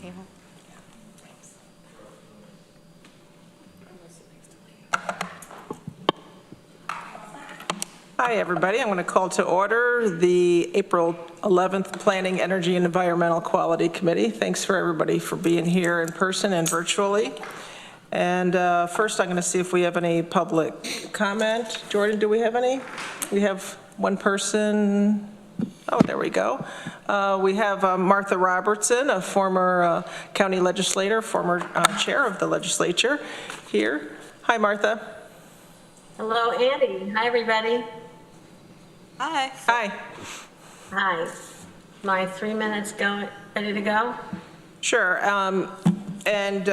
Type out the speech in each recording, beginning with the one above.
table. Hi, everybody. I'm going to call to order the April 11th Planning, Energy, and Environmental Quality Committee. Thanks for everybody for being here in person and virtually. And first, I'm going to see if we have any public comment. Jordan, do we have any? We have one person. Oh, there we go. We have Martha Robertson, a former county legislator, former chair of the legislature here. Hi, Martha. Hello, Andy. Hi, everybody. Hi. Hi. Hi. My 3 minutes ready to go? Sure. And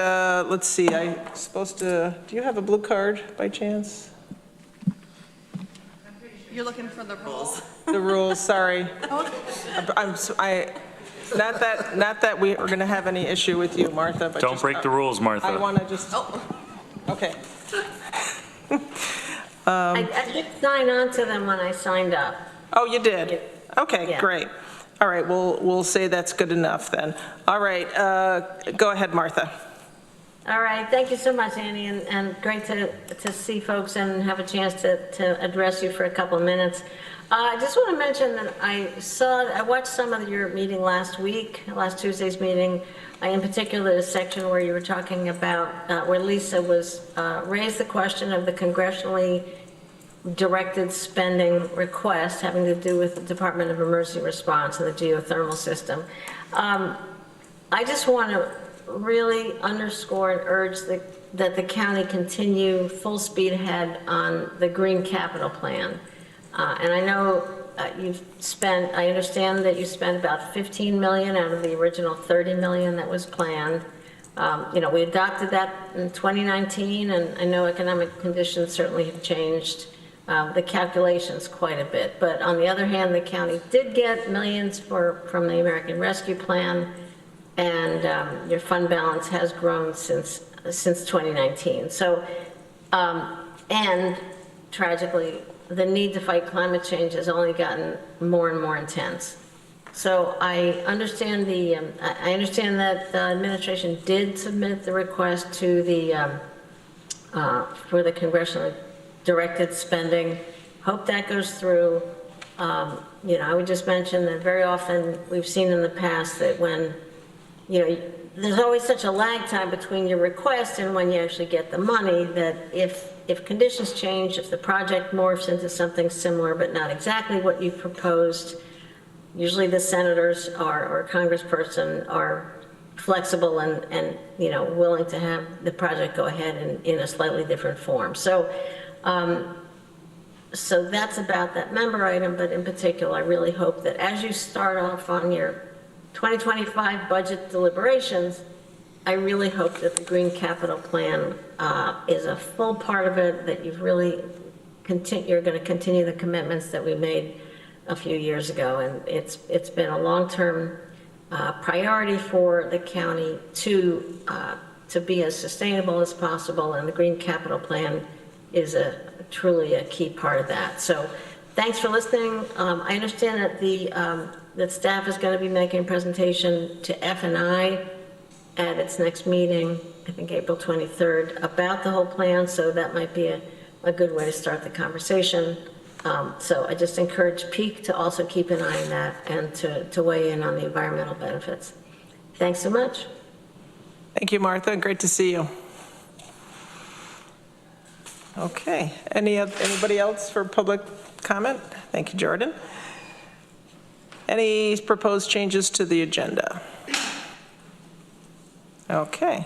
let's see, I'm supposed to, do you have a blue card by chance? You're looking for the rules. The rules, sorry. Not that we're going to have any issue with you, Martha, but Don't break the rules, Martha. I want to just, okay. I did sign on to them when I signed up. Oh, you did? Okay, Yeah. great. All right, we'll say that's good enough then. All right, go ahead, Martha. All right. Thank you so much, Andy, and great to see folks and have a chance to address you for a couple of minutes. I just want to mention that I watched some of your meeting last Tuesday's meeting. In particular, the section where you were talking about where Lisa raised the question of the congressionally directed spending request having to do with the Department of Emergency Response and the geothermal system. I just want to really underscore and urge that the county continue full speed ahead on the Green Capital Plan. And I know I understand that you spent about 15 million out of the original 30 million that was planned. We adopted that in 2019, and I know economic conditions certainly have changed the calculations quite a bit. But on the other hand, the county did get millions from the American Rescue Plan, and your fund balance has grown since 2019. So, and tragically, the need to fight climate change has only gotten more and more intense. So I understand that the administration did submit the request to for the congressionally directed spending. Hope that goes through. I would just mention that very often we've seen in the past that when, there's always such a lag time between your request and when you actually get the money, that if conditions change, if the project morphs into something similar but not exactly what you proposed, usually the senators or congressperson are flexible and willing to have the project go ahead in a slightly different form. So that's about that member item, but in particular, I really hope that as you start off on your 2025 budget deliberations, I really hope that the Green Capital Plan is a full part of it, that you're going to continue the commitments that we made a few years ago. And it's been a long-term priority for the county to be as sustainable as possible, and the Green Capital Plan is truly a key part of that. So thanks for listening. I understand that that staff is going to be making a presentation to F&I at its next meeting, I think April 23rd, about the whole plan, so that might be a good way to start the conversation. So I just encourage Peak to also keep an eye on that and to weigh in on the environmental benefits. Thanks so much. Thank you, Martha. Great to see you. Okay. Anybody else for public comment? Thank you, Jordan. Any proposed changes to the agenda? Okay.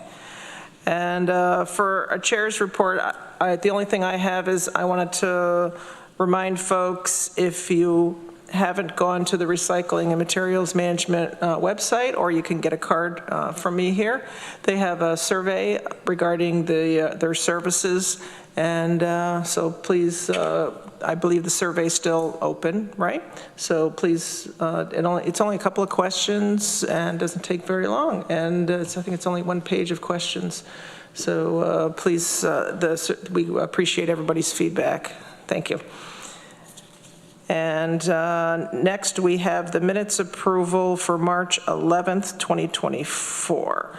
And for a chair's report, the only thing I have is I wanted to remind folks, if you haven't gone to the Recycling and Materials Management website, or you can get a card from me here, they have a survey regarding their services. And so please, I believe the survey is still open, right? So please, it's only a couple of questions and doesn't take very long. And I think it's only one page of questions. So please, we appreciate everybody's feedback. Thank you. And next, we have the minutes approval for March 11th, 2024.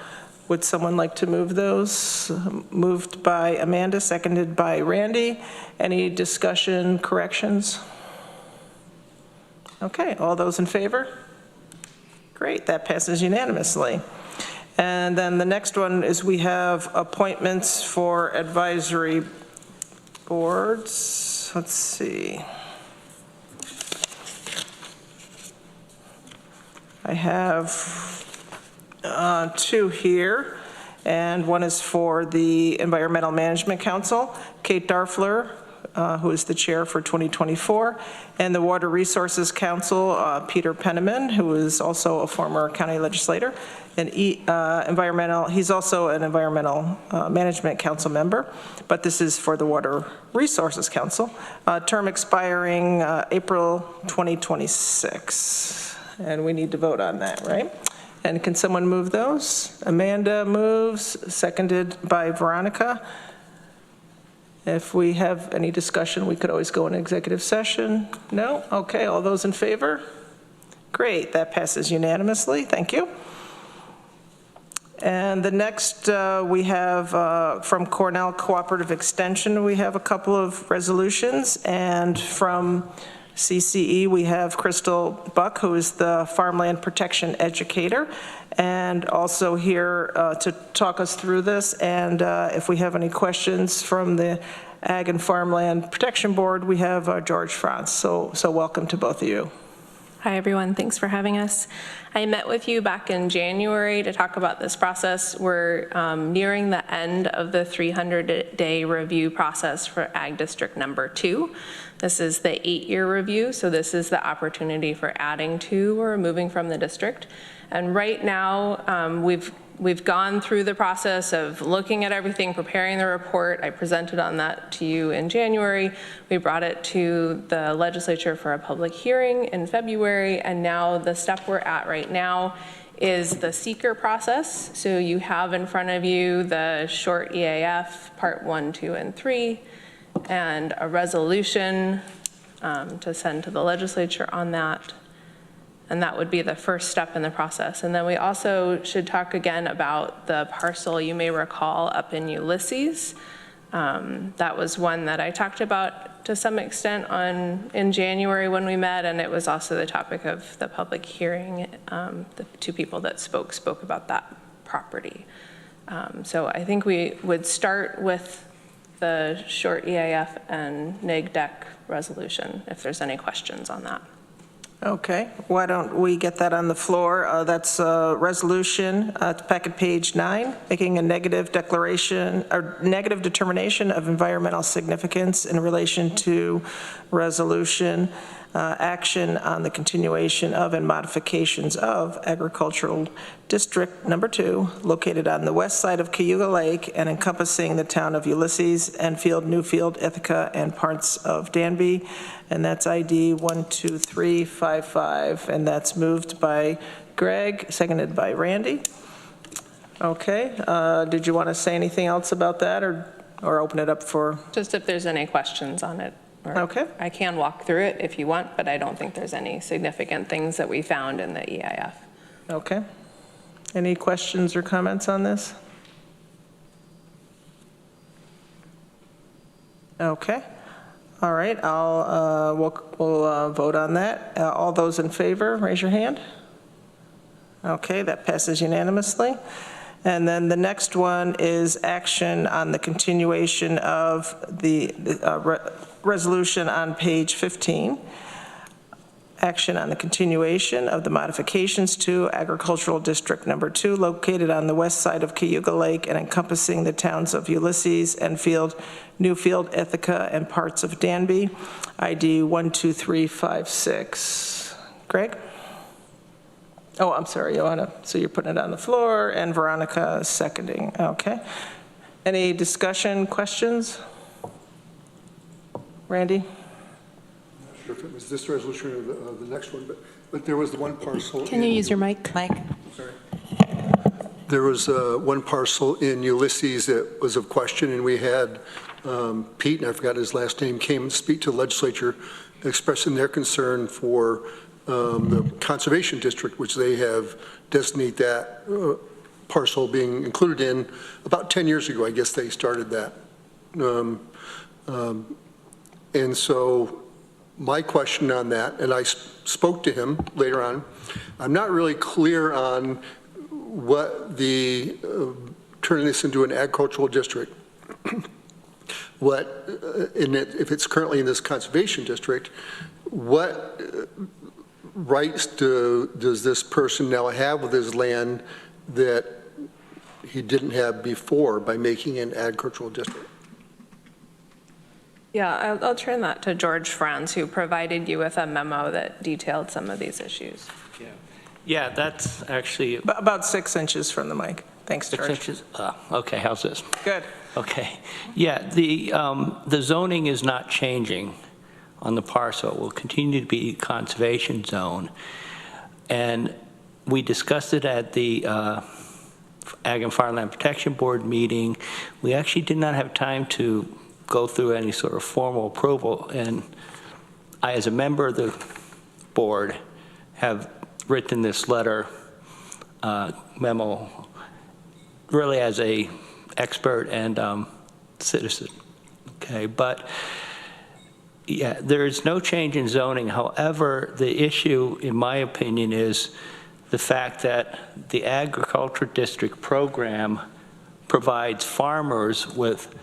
Would someone like to move those? Moved by Amanda, seconded by Randy. Any discussion, corrections? Okay, all those in favor? Great, that passes unanimously. And then the next one is we have appointments for advisory boards. Let's see. I have two here, and one is for the Environmental Management Council, Kate Darfler, who is the chair for 2024, and the Water Resources Council, Peter Penniman, who is also a former county legislator, and he's also an Environmental Management Council member, but this is for the Water Resources Council, term expiring April 2026. And we need to vote on that, right? And can someone move those? Amanda moves, seconded by Veronica. If we have any discussion, we could always go in executive session. No? Okay, all those in favor? Great, that passes unanimously. Thank you. And the next we have from Cornell Cooperative Extension, we have a couple of resolutions, and from CCE, we have Crystal Buck, who is the Farmland Protection Educator, and also here to talk us through this. And if we have any questions from the Ag and Farmland Protection Board, we have George Franz. So welcome to both of you. Hi, everyone. Thanks for having us. I met with you back in January to talk about this process. We're nearing the end of the 300-day review process for Ag District Number 2. This is the 8-year review, so this is the opportunity for adding to or removing from the district. And right now, we've gone through the process of looking at everything, preparing the report. I presented on that to you in January. We brought it to the legislature for a public hearing in February, and now the step we're at right now is the seeker process. So you have in front of you the short EAF, part 1, 2, and 3, and a resolution to send to the legislature on that. And that would be the first step in the process. And then we also should talk again about the parcel you may recall up in Ulysses. That was one that I talked about to some extent in January when we met, and it was also the topic of the public hearing. The two people that spoke about that property. So I think we would start with the short EAF and NEG-DEC resolution, if there's any questions on that. Okay, why don't we get that on the floor? That's a resolution, it's packet page 9, making a negative declaration or negative determination of environmental significance in relation to resolution action on the continuation of and modifications of agricultural district number 2, located on the west side of Cayuga Lake and encompassing the town of Ulysses, Enfield, Newfield, Ithaca, and parts of Danby. And that's ID 12355, and that's moved by Greg, seconded by Randy. Okay, did you want to say anything else about that or open it up for? Just if there's any questions on it. Okay. I can walk through it if you want, but I don't think there's any significant things that we found in the EIF. Okay. Any questions or comments on this? Okay. All right. We'll vote on that. All those in favor, raise your hand. Okay, that passes unanimously. And then the next one is action on the continuation of the resolution on page 15. Action on the continuation of the modifications to agricultural district number 2, located on the west side of Cayuga Lake and encompassing the towns of Ulysses, Enfield, Newfield, Ithaca, and parts of Danby. ID 12356. Greg? Oh, I'm sorry, Joanna. So you're putting it on the floor, and Veronica is seconding. Okay. Any discussion, questions? Randy? I'm not sure if it was this resolution or the next one, but there was the one parcel. Can you use your mic? Sorry. There was one parcel in Ulysses that was of question, and we had Pete, and I forgot his last name, came and speak to the legislature expressing their concern for the conservation district, which they have designated that parcel being included in. About 10 years ago, I guess they started that. And so my question on that, and I spoke to him later on, I'm not really clear on what the, turning this into an agricultural district, what, if it's currently in this conservation district, what rights does this person now have with his land that he didn't have before by making an agricultural district? Yeah, I'll turn that to George Franz, who provided you with a memo that detailed some of these issues. Yeah, that's actually About 6 inches from the mic. Thanks, 6 George. inches. Okay, how's this? Good. Okay, yeah, the zoning is not changing on the parcel. It will continue to be conservation zone. And we discussed it at the Ag and Farmland Protection Board meeting. We actually did not have time to go through any sort of formal approval. And I, as a member of the board, have written this letter, memo, really as a expert and citizen, okay? But yeah, there is no change in zoning. However, the issue, in my opinion, is the fact that the agriculture district program provides farmers with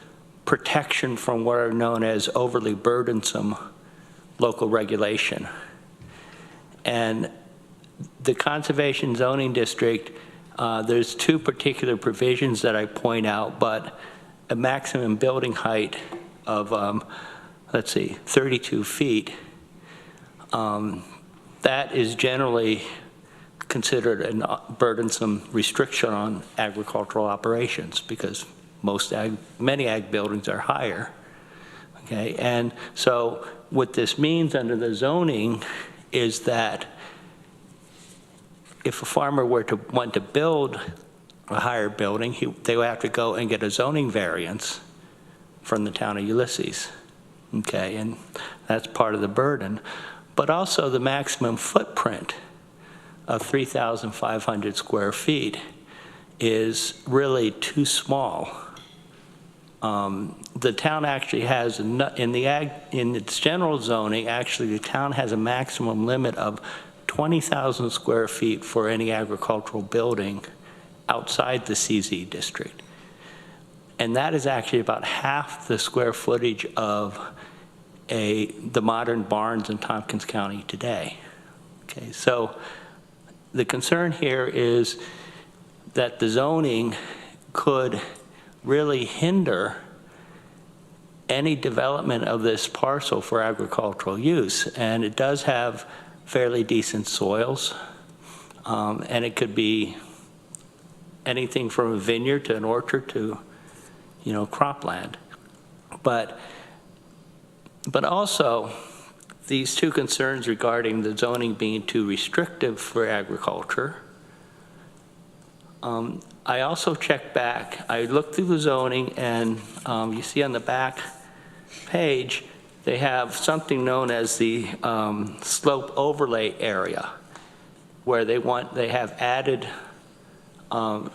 protection from what are known as overly burdensome local regulation. And the conservation zoning district, there's 2 particular provisions that I point out, but a maximum building height of, let's see, 32 feet, that is generally considered a burdensome restriction on agricultural operations because many ag buildings are higher, okay? And so what this means under the zoning is that if a farmer were to want to build a higher building, they would have to go and get a zoning variance from the town of Ulysses, okay? And that's part of the burden. But also the maximum footprint of 3,500 square feet is really too small. The town actually has, in its general zoning, actually the town has a maximum limit of 20,000 square feet for any agricultural building outside the CZ district. And that is actually about half the square footage of the modern barns in Tompkins County today. Okay, so the concern here is that the zoning could really hinder any development of this parcel for agricultural use. And it does have fairly decent soils, and it could be anything from a vineyard to an orchard to, cropland. But also, these 2 concerns regarding the zoning being too restrictive for agriculture. I also checked back. I looked through the zoning, and you see on the back page, they have something known as the slope overlay area, where they have added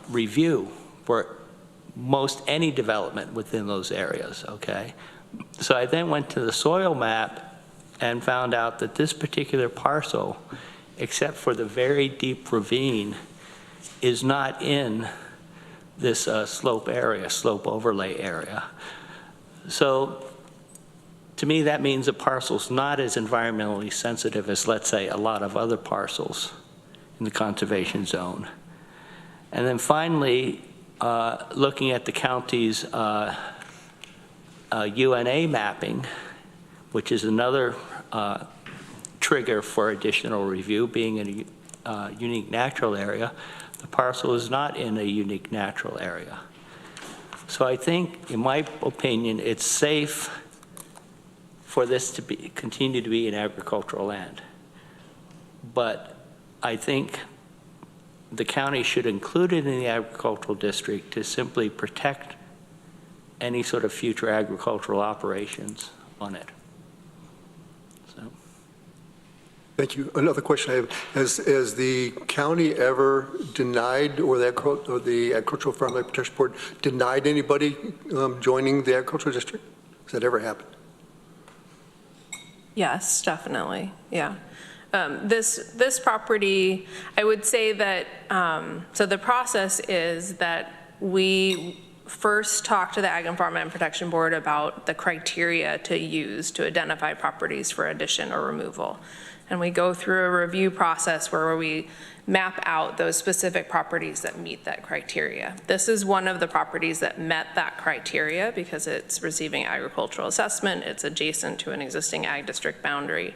review for most any development within those areas, okay? So I then went to the soil map and found out that this particular parcel, except for the very deep ravine, is not in this slope overlay area. So to me, that means the parcel's not as environmentally sensitive as, let's say, a lot of other parcels in the conservation zone. And then finally, looking at the county's UNA mapping, which is another trigger for additional review, being in a unique natural area, the parcel is not in a unique natural area. So I think, in my opinion, it's safe for this to continue to be an agricultural land. But I think the county should include it in the agricultural district to simply protect any sort of future agricultural operations on it. So. Thank you. Another question I have, has the county ever denied, or the Agricultural Farmland Protection Board denied anybody joining the agricultural district? Has that ever happened? Yes, definitely, yeah. This property, I would say that, so the process is that we first talk to the Ag and Farmland Protection Board about the criteria to use to identify properties for addition or removal. And we go through a review process where we map out those specific properties that meet that criteria. This is one of the properties that met that criteria because it's receiving agricultural assessment, it's adjacent to an existing ag district boundary.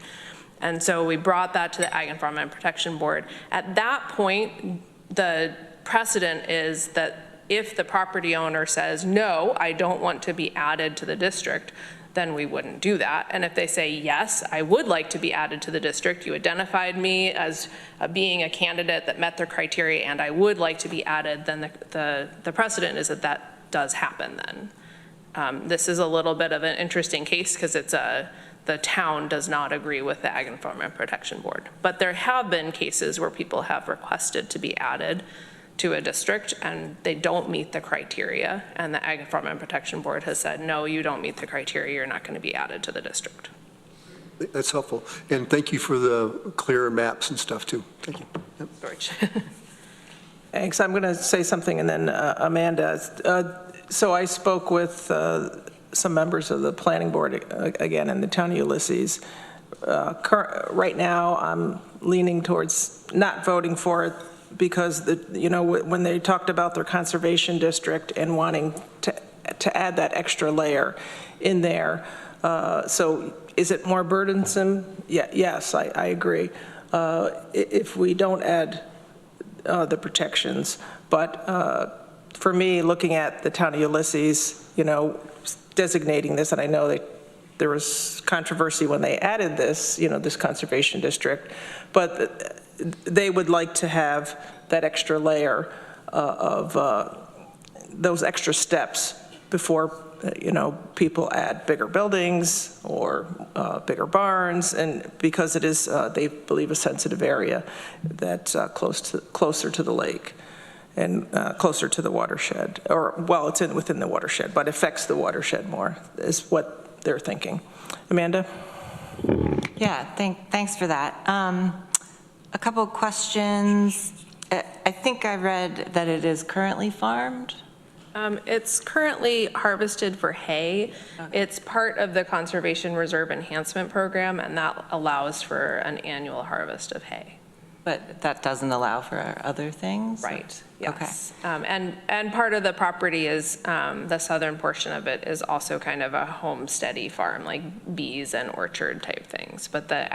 And so we brought that to the Ag and Farmland Protection Board. At that point, the precedent is that if the property owner says, no, I don't want to be added to the district, then we wouldn't do that. And if they say, yes, I would like to be added to the district, you identified me as being a candidate that met their criteria and I would like to be added, then the precedent is that that does happen then. This is a little bit of an interesting case because it's the town does not agree with the Ag and Farmland Protection Board. But there have been cases where people have requested to be added to a district and they don't meet the criteria, and the Ag and Farmland Protection Board has said, no, you don't meet the criteria, you're not going to be added to the district. That's helpful. And thank you for the clearer maps and stuff too. Thank you. Yep. George. Thanks. I'm going to say something and then Amanda. So I spoke with some members of the planning board again in the town of Ulysses. Right now I'm leaning towards not voting for it because when they talked about their conservation district and wanting to add that extra layer in there. So is it more burdensome? Yeah, yes, I agree. If we don't add the protections, but for me, looking at the town of Ulysses, designating this, and I know that there was controversy when they added this, this conservation district, but they would like to have that extra layer of those extra steps before, people add bigger buildings or bigger barns, and because it is, they believe, a sensitive area that's closer to the lake and closer to the watershed, or, well, it's within the watershed, but affects the watershed more, is what they're thinking. Amanda? Yeah, thanks for that. A couple of questions. I think I read that it is currently farmed. It's currently harvested for hay. Okay. It's part of the Conservation Reserve Enhancement Program, and that allows for an annual harvest of hay. But that doesn't allow for other things? Right, yes. Okay. And part of the property is, the southern portion of it is also kind of a homesteady farm, like bees and orchard type things. But the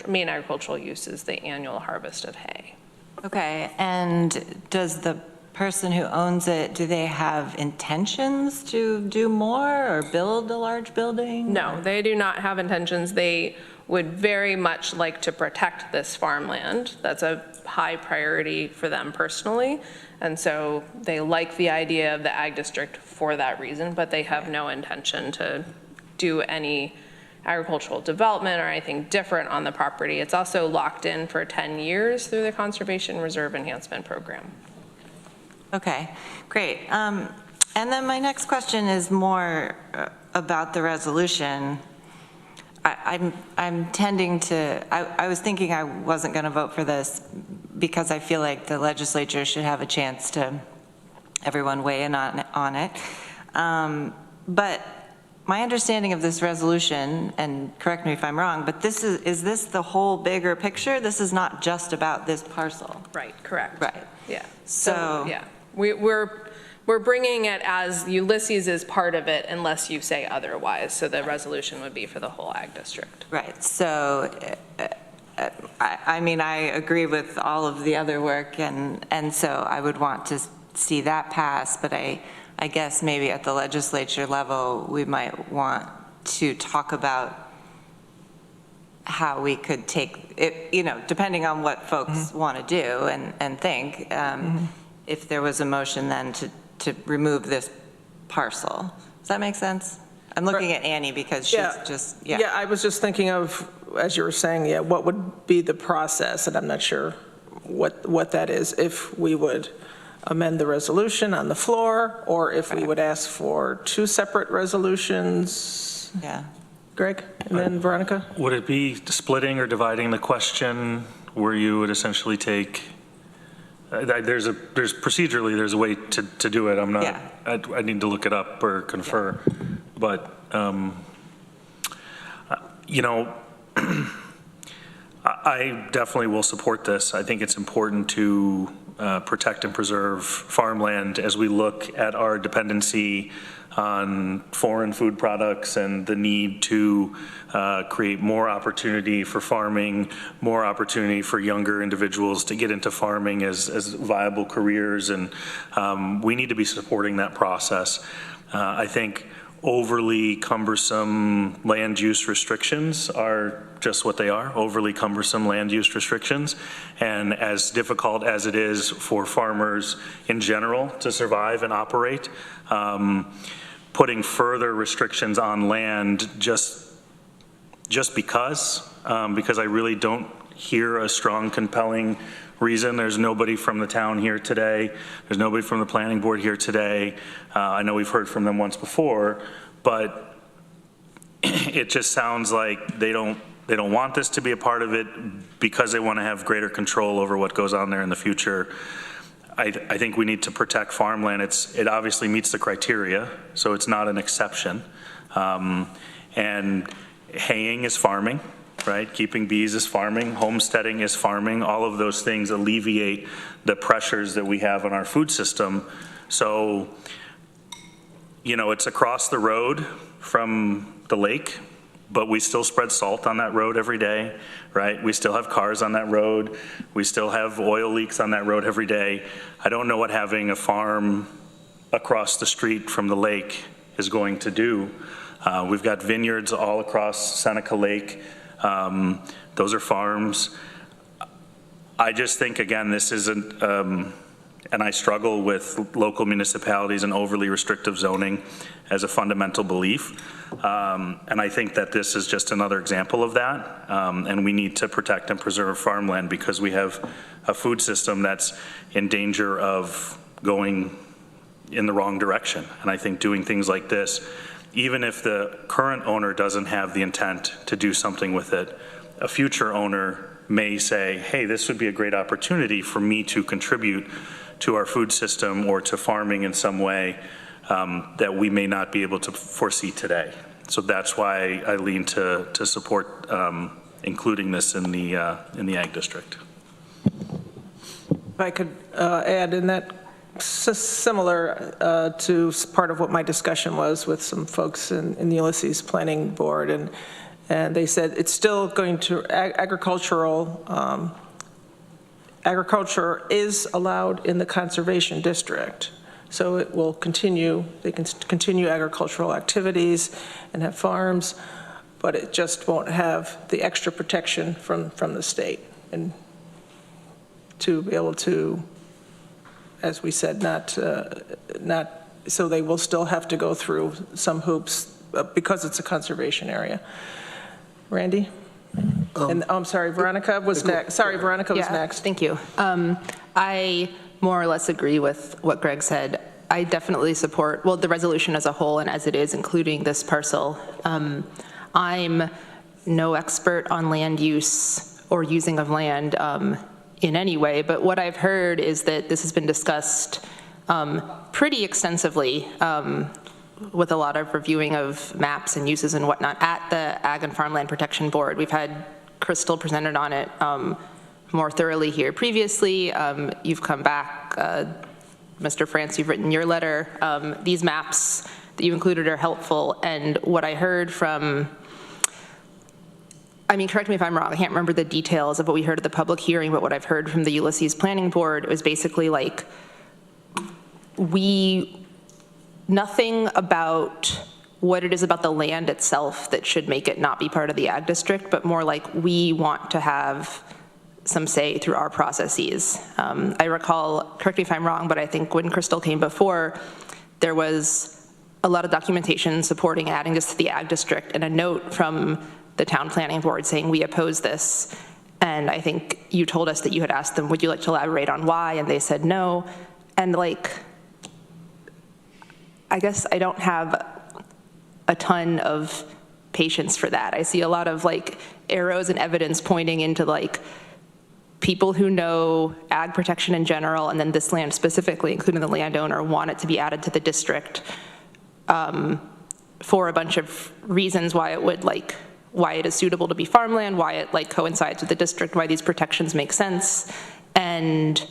main agricultural use is the annual harvest of hay. Okay, and does the person who owns it, do they have intentions to do more or build a large building? No, they do not have intentions. They would very much like to protect this farmland. That's a high priority for them personally. And so they like the idea of the ag district for that reason, but they have no intention to do any agricultural development or anything different on the property. It's also locked in for 10 years through the Conservation Reserve Enhancement Program. Okay, great. And then my next question is more about the resolution. I'm tending to, I was thinking I wasn't going to vote for this because I feel like the legislature should have a chance to, everyone weigh in on it. But my understanding of this resolution, and correct me if I'm wrong, but is this the whole bigger picture? This is not just about this parcel? Right, correct. Right. Yeah. So yeah, we're bringing it as Ulysses is part of it unless you say otherwise. So the resolution would be for the whole ag district. Right. So, I mean, I agree with all of the other work, and so I would want to see that pass, but I guess maybe at the legislature level, we might want to talk about how we could take it, depending on what folks want to do and think, if there was a motion then to remove this parcel Does that make sense? I'm looking at Annie because she's Yeah, I was just thinking of, as you were saying, what would be the process, and I'm not sure what that is, if we would amend the resolution on the floor, or if we would ask for 2 separate resolutions. Yeah. Greg, and then Veronica? Would it be splitting or dividing the question where you would essentially take, there's procedurally, there's a way to do it. I'm not, I need to look it up or confer. But, you know, I definitely will support this. I think it's important to protect and preserve farmland as we look at our dependency on foreign food products and the need to create more opportunity for farming, more opportunity for younger individuals to get into farming as viable careers, and we need to be supporting that process. I think overly cumbersome land use restrictions are just what they are, overly cumbersome land use restrictions. And as difficult as it is for farmers in general to survive and operate, putting further restrictions on land just because I really don't hear a strong, compelling reason. There's nobody from the town here today. There's nobody from the planning board here today. I know we've heard from them once before, but it just sounds like they don't want this to be a part of it because they want to have greater control over what goes on there in the future. I think we need to protect farmland. It obviously meets the criteria, so it's not an exception. And haying is farming, right? Keeping bees is farming, homesteading is farming. All of those things alleviate the pressures that we have on our food system. So, you know, it's across the road from the lake, but we still spread salt on that road every day, right? We still have cars on that road. We still have oil leaks on that road every day. I don't know what having a farm across the street from the lake is going to do. We've got vineyards all across Seneca Lake. Those are farms. I just think, again, this isn't, and I struggle with local municipalities and overly restrictive zoning as a fundamental belief. And I think that this is just another example of that. And we need to protect and preserve farmland because we have a food system that's in danger of going in the wrong direction. And I think doing things like this, even if the current owner doesn't have the intent to do something with it, a future owner may say, hey, this would be a great opportunity for me to contribute to our food system or to farming in some way that we may not be able to foresee today. So that's why I lean to support including this in the ag district. If I could add in that, similar to part of what my discussion was with some folks in the Ulysses Planning Board, and they said it's still going to, agriculture is allowed in the conservation district. So it will continue, they can continue agricultural activities and have farms, but it just won't have the extra protection from the state. And to be able to, as we said, not, so they will still have to go through some hoops because it's a conservation area. Randy? And I'm sorry, Veronica was next. Sorry, Veronica was next. Thank you. I more or less agree with what Greg said. I definitely support, well, the resolution as a whole and as it is, including this parcel. I'm no expert on land use or using of land in any way, but what I've heard is that this has been discussed pretty extensively with a lot of reviewing of maps and uses and whatnot at the Ag and Farmland Protection Board. We've had Crystal presented on it more thoroughly here previously. You've come back, Mr. France, you've written your letter. These maps that you included are helpful, and what I heard from, I mean, correct me if I'm wrong, I can't remember the details of what we heard at the public hearing, but what I've heard from the Ulysses Planning Board was basically like, nothing about what it is about the land itself that should make it not be part of the ag district, but more like we want to have some say through our processes. I recall, correct me if I'm wrong, but I think when Crystal came before, there was a lot of documentation supporting adding this to the ag district, and a note from the town planning board saying we oppose this. And I think you told us that you had asked them, would you like to elaborate on why? And they said no. And like, I guess I don't have a ton of patience for that. I see a lot of like arrows and evidence pointing into like people who know ag protection in general, and then this land specifically, including the landowner, want it to be added to the district for a bunch of reasons why it is suitable to be farmland, why it like coincides with the district, why these protections make sense. And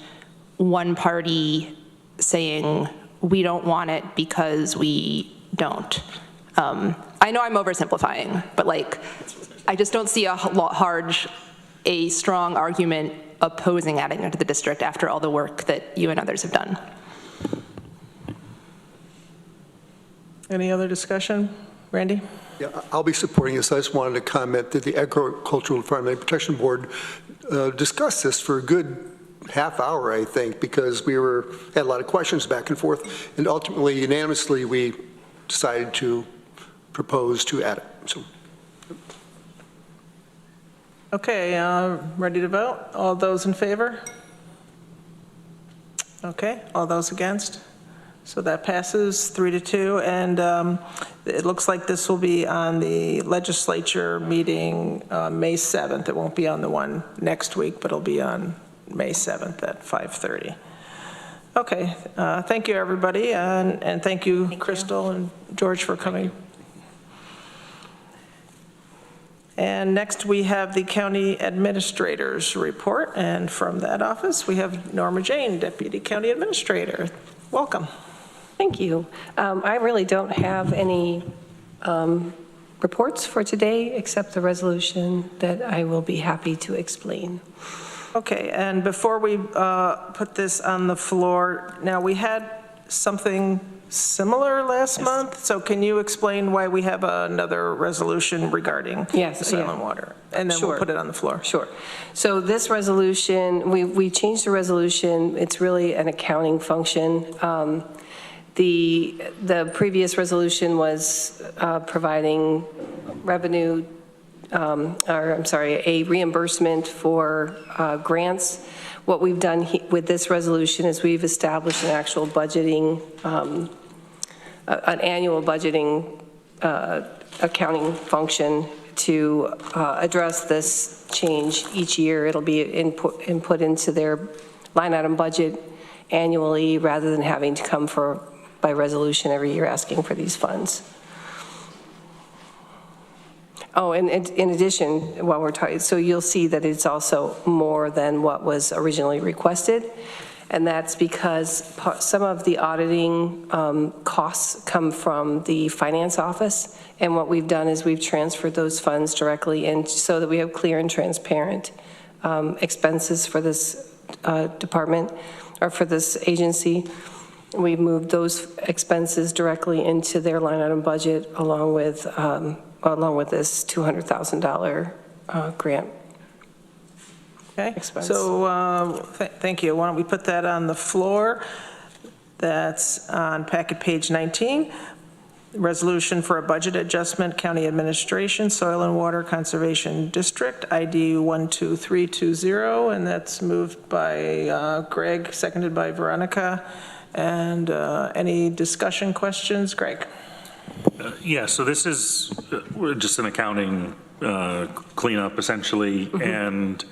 one party saying, we don't want it because we don't. I know I'm oversimplifying, but like, I just don't see a strong argument opposing adding it to the district after all the work that you and others have done. Any other discussion? Randy? Yeah, I'll be supporting this. I just wanted to comment that the Agricultural and Farmland Protection Board discussed this for a good half hour, I think, because had a lot of questions back and forth, and ultimately, unanimously, we decided to propose to add it. So. Okay, ready to vote? All those in favor? Okay, all those against? So that passes 3-2, and it looks like this will be on the legislature meeting May 7th. It won't be on the one next week, but it'll be on May 7th at 5:30. Okay, thank you, everybody, and thank you, Crystal and George, for coming. And next we have the county administrator's report, and from that office we have Norma Jane, Deputy County Administrator. Welcome. Thank you. I really don't have any reports for today except the resolution that I will be happy to explain. Okay, and before we put this on the floor, now we had something similar last month, so can you explain why we have another resolution regarding the soil and water? And then we'll put it on the floor. Sure. So this resolution, we changed the resolution. It's really an accounting function. The previous resolution was providing revenue, a reimbursement for grants. What we've done with this resolution is we've established an actual budgeting, an annual budgeting accounting function to address this change each year. It'll be input into their line item budget annually rather than having to come by resolution every year asking for these funds. Oh, and in addition, while we're talking, so you'll see that it's also more than what was originally requested, and that's because some of the auditing costs come from the finance office, and what we've done is we've transferred those funds directly in so that we have clear and transparent expenses for this department, or for this agency. We've moved those expenses directly into their line item budget along with this $200,000 grant. Okay, expense. So thank you. Why don't we put that on the floor? That's on packet page 19. Resolution for a budget adjustment, County Administration, Soil and Water Conservation District, ID 12320, and that's moved by Greg, seconded by Veronica. And any discussion questions? Greg? Yeah, so this is just an accounting cleanup, essentially, and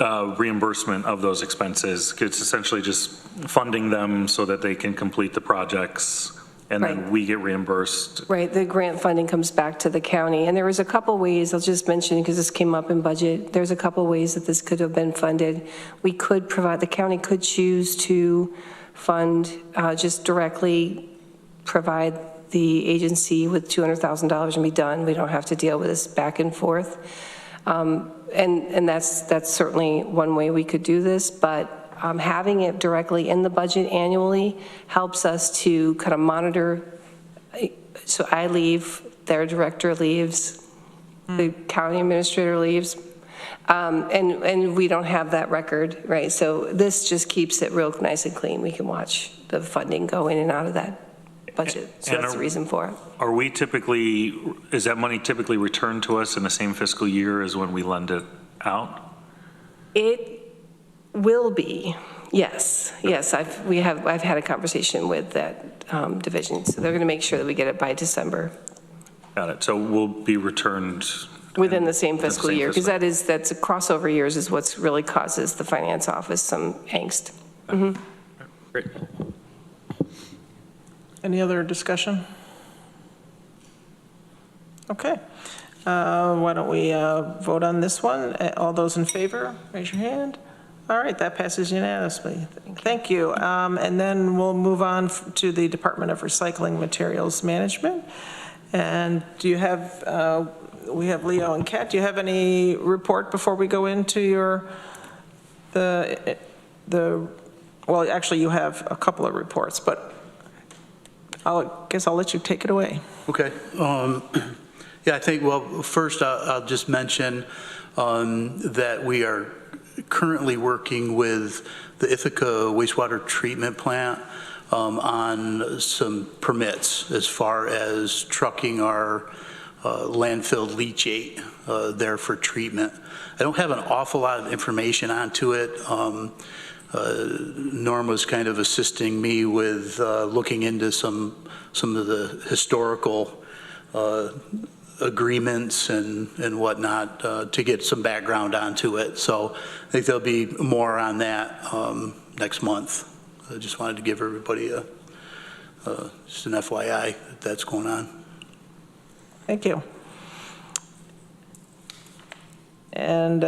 reimbursement of those expenses. It's essentially just funding them so that they can complete the projects, and then we get reimbursed. Right, the grant funding comes back to the county. And there was a couple ways, I'll just mention, because this came up in budget, there's a couple ways that this could have been funded. We could provide, the county could choose to fund, just directly provide the agency with $200,000 and be done. We don't have to deal with this back and forth. And that's certainly one way we could do this, but having it directly in the budget annually helps us to kind of monitor. So I leave, their director leaves, the county administrator leaves, and we don't have that record, right? So this just keeps it real nice and clean. We can watch the funding go in and out of that. budget. So And that's the reason for it. Are we typically, is that money typically returned to us in the same fiscal year as when we lend it out? It will be, yes. Yes, I've had a conversation with that division, so they're going to make sure that we get it by December. Got it. So we'll be returned Within the same fiscal year, because fiscal- that's a crossover years is what's really causes the finance office some angst. Mhm. Great. Any other discussion? Okay. Why don't we vote on this one? All those in favor, raise your hand. All right, that passes unanimously. Thank you. And then we'll move on to the Department of Recycling Materials Management. And do you have, we have Leo and Kat, do you have any report before we go into your, well, actually you have a couple of reports, but I guess I'll let you take it away. Okay. Yeah, I think, well, first I'll just mention that we are currently working with the Ithaca wastewater treatment plant on some permits as far as trucking our landfill leachate there for treatment. I don't have an awful lot of information onto it. Norma's kind of assisting me with looking into some of the historical agreements and whatnot to get some background onto it. So I think there'll be more on that next month. I just wanted to give everybody just an FYI that that's going on. Thank you. And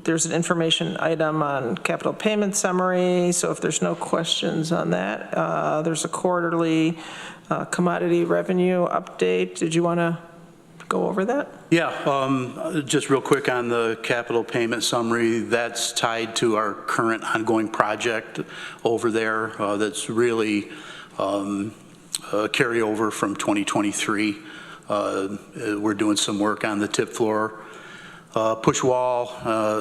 there's an information item on capital payment summary, so if there's no questions on that, there's a quarterly commodity revenue update. Did you want to go over that? Yeah, just real quick on the capital payment summary, that's tied to our current ongoing project over there that's really a carryover from 2023. We're doing some work on the tip floor push wall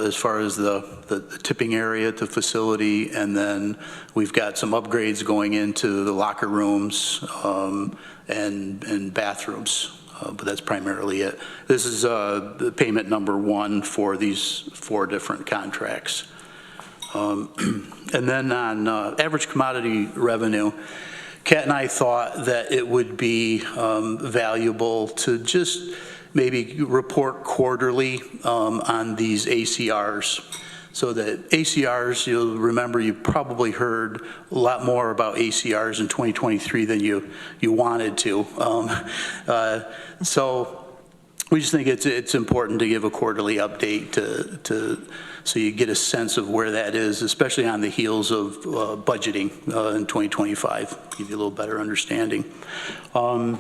as far as the tipping area at the facility, and then we've got some upgrades going into the locker rooms and bathrooms, but that's primarily it. This is the payment number 1 for these 4 different contracts. And then on average commodity revenue, Kat and I thought that it would be valuable to just maybe report quarterly on these ACRs. So that ACRs, you'll remember you probably heard a lot more about ACRs in 2023 than you wanted to. So we just think it's important to give a quarterly update so you get a sense of where that is, especially on the heels of budgeting in 2025, give you a little better understanding. So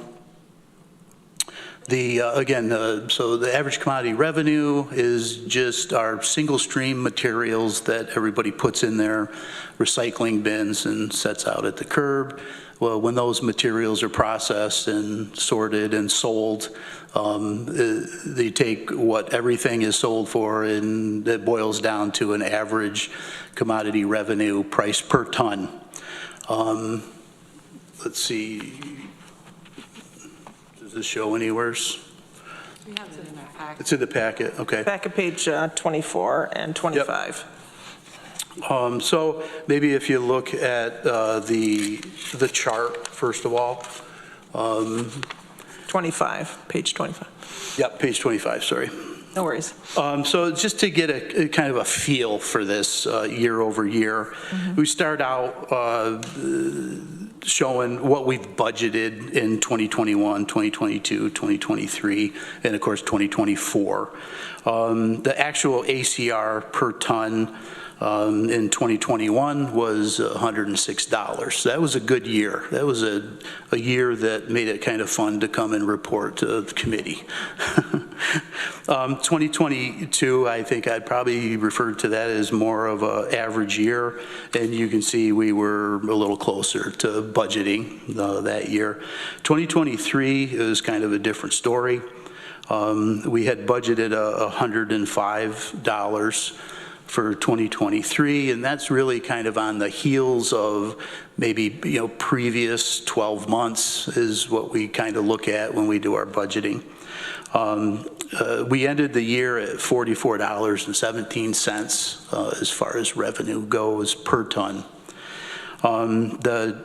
the average commodity revenue is just our single stream materials that everybody puts in their recycling bins and sets out at the curb. Well, when those materials are processed and sorted and sold, they take what everything is sold for, and it boils down to an average commodity revenue price per ton. Let's see. Does this show anywhere? It's in the packet, okay. Back at page 24 and 25. Yep. So maybe if you look at the chart, first of all. 25, page 25. Yep, page 25, sorry. No worries. So just to get a kind of a feel for this year over year, we start out showing what we've budgeted in 2021, 2022, 2023, and of course 2024. The actual ACR per ton in 2021 was $106. That was a good year. That was a year that made it kind of fun to come and report to the committee. 2022, I think I'd probably refer to that as more of an average year, and you can see we were a little closer to budgeting that year. 2023 is kind of a different story. We had budgeted $105 for 2023, and that's really kind of on the heels of maybe, previous 12 months is what we kind of look at when we do our budgeting. We ended the year at $44.17 as far as revenue goes per ton. The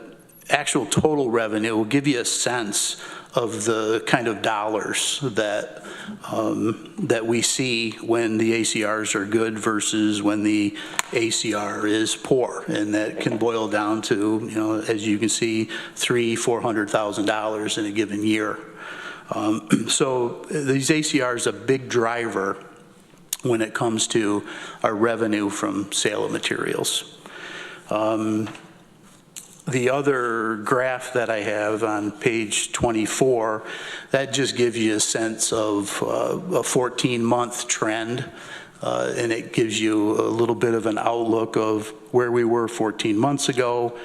actual total revenue will give you a sense of the kind of dollars that that we see when the ACRs are good versus when the ACR is poor, and that can boil down to, as you can see, $300,000–400,000 in a given year. So these ACRs are a big driver when it comes to our revenue from sale of materials. The other graph that I have on page 24, that just gives you a sense of a 14-month trend, and it gives you a little bit of an outlook of where we were 14 months ago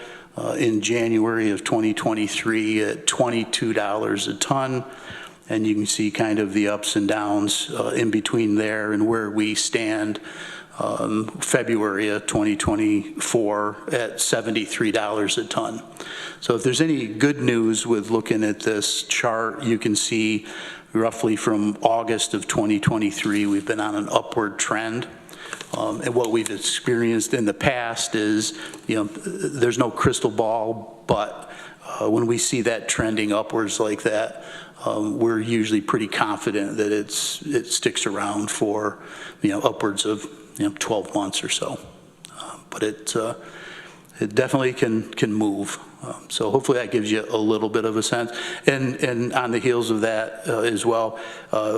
in January of 2023 at $22 a ton. And you can see kind of the ups and downs in between there and where we stand February of 2024 at $73 a ton. So if there's any good news with looking at this chart, you can see roughly from August of 2023, we've been on an upward trend. And what we've experienced in the past is, there's no crystal ball, but when we see that trending upwards like that, we're usually pretty confident that it sticks around for, upwards of 12 months or so. But it definitely can move. So hopefully that gives you a little bit of a sense. And on the heels of that as well,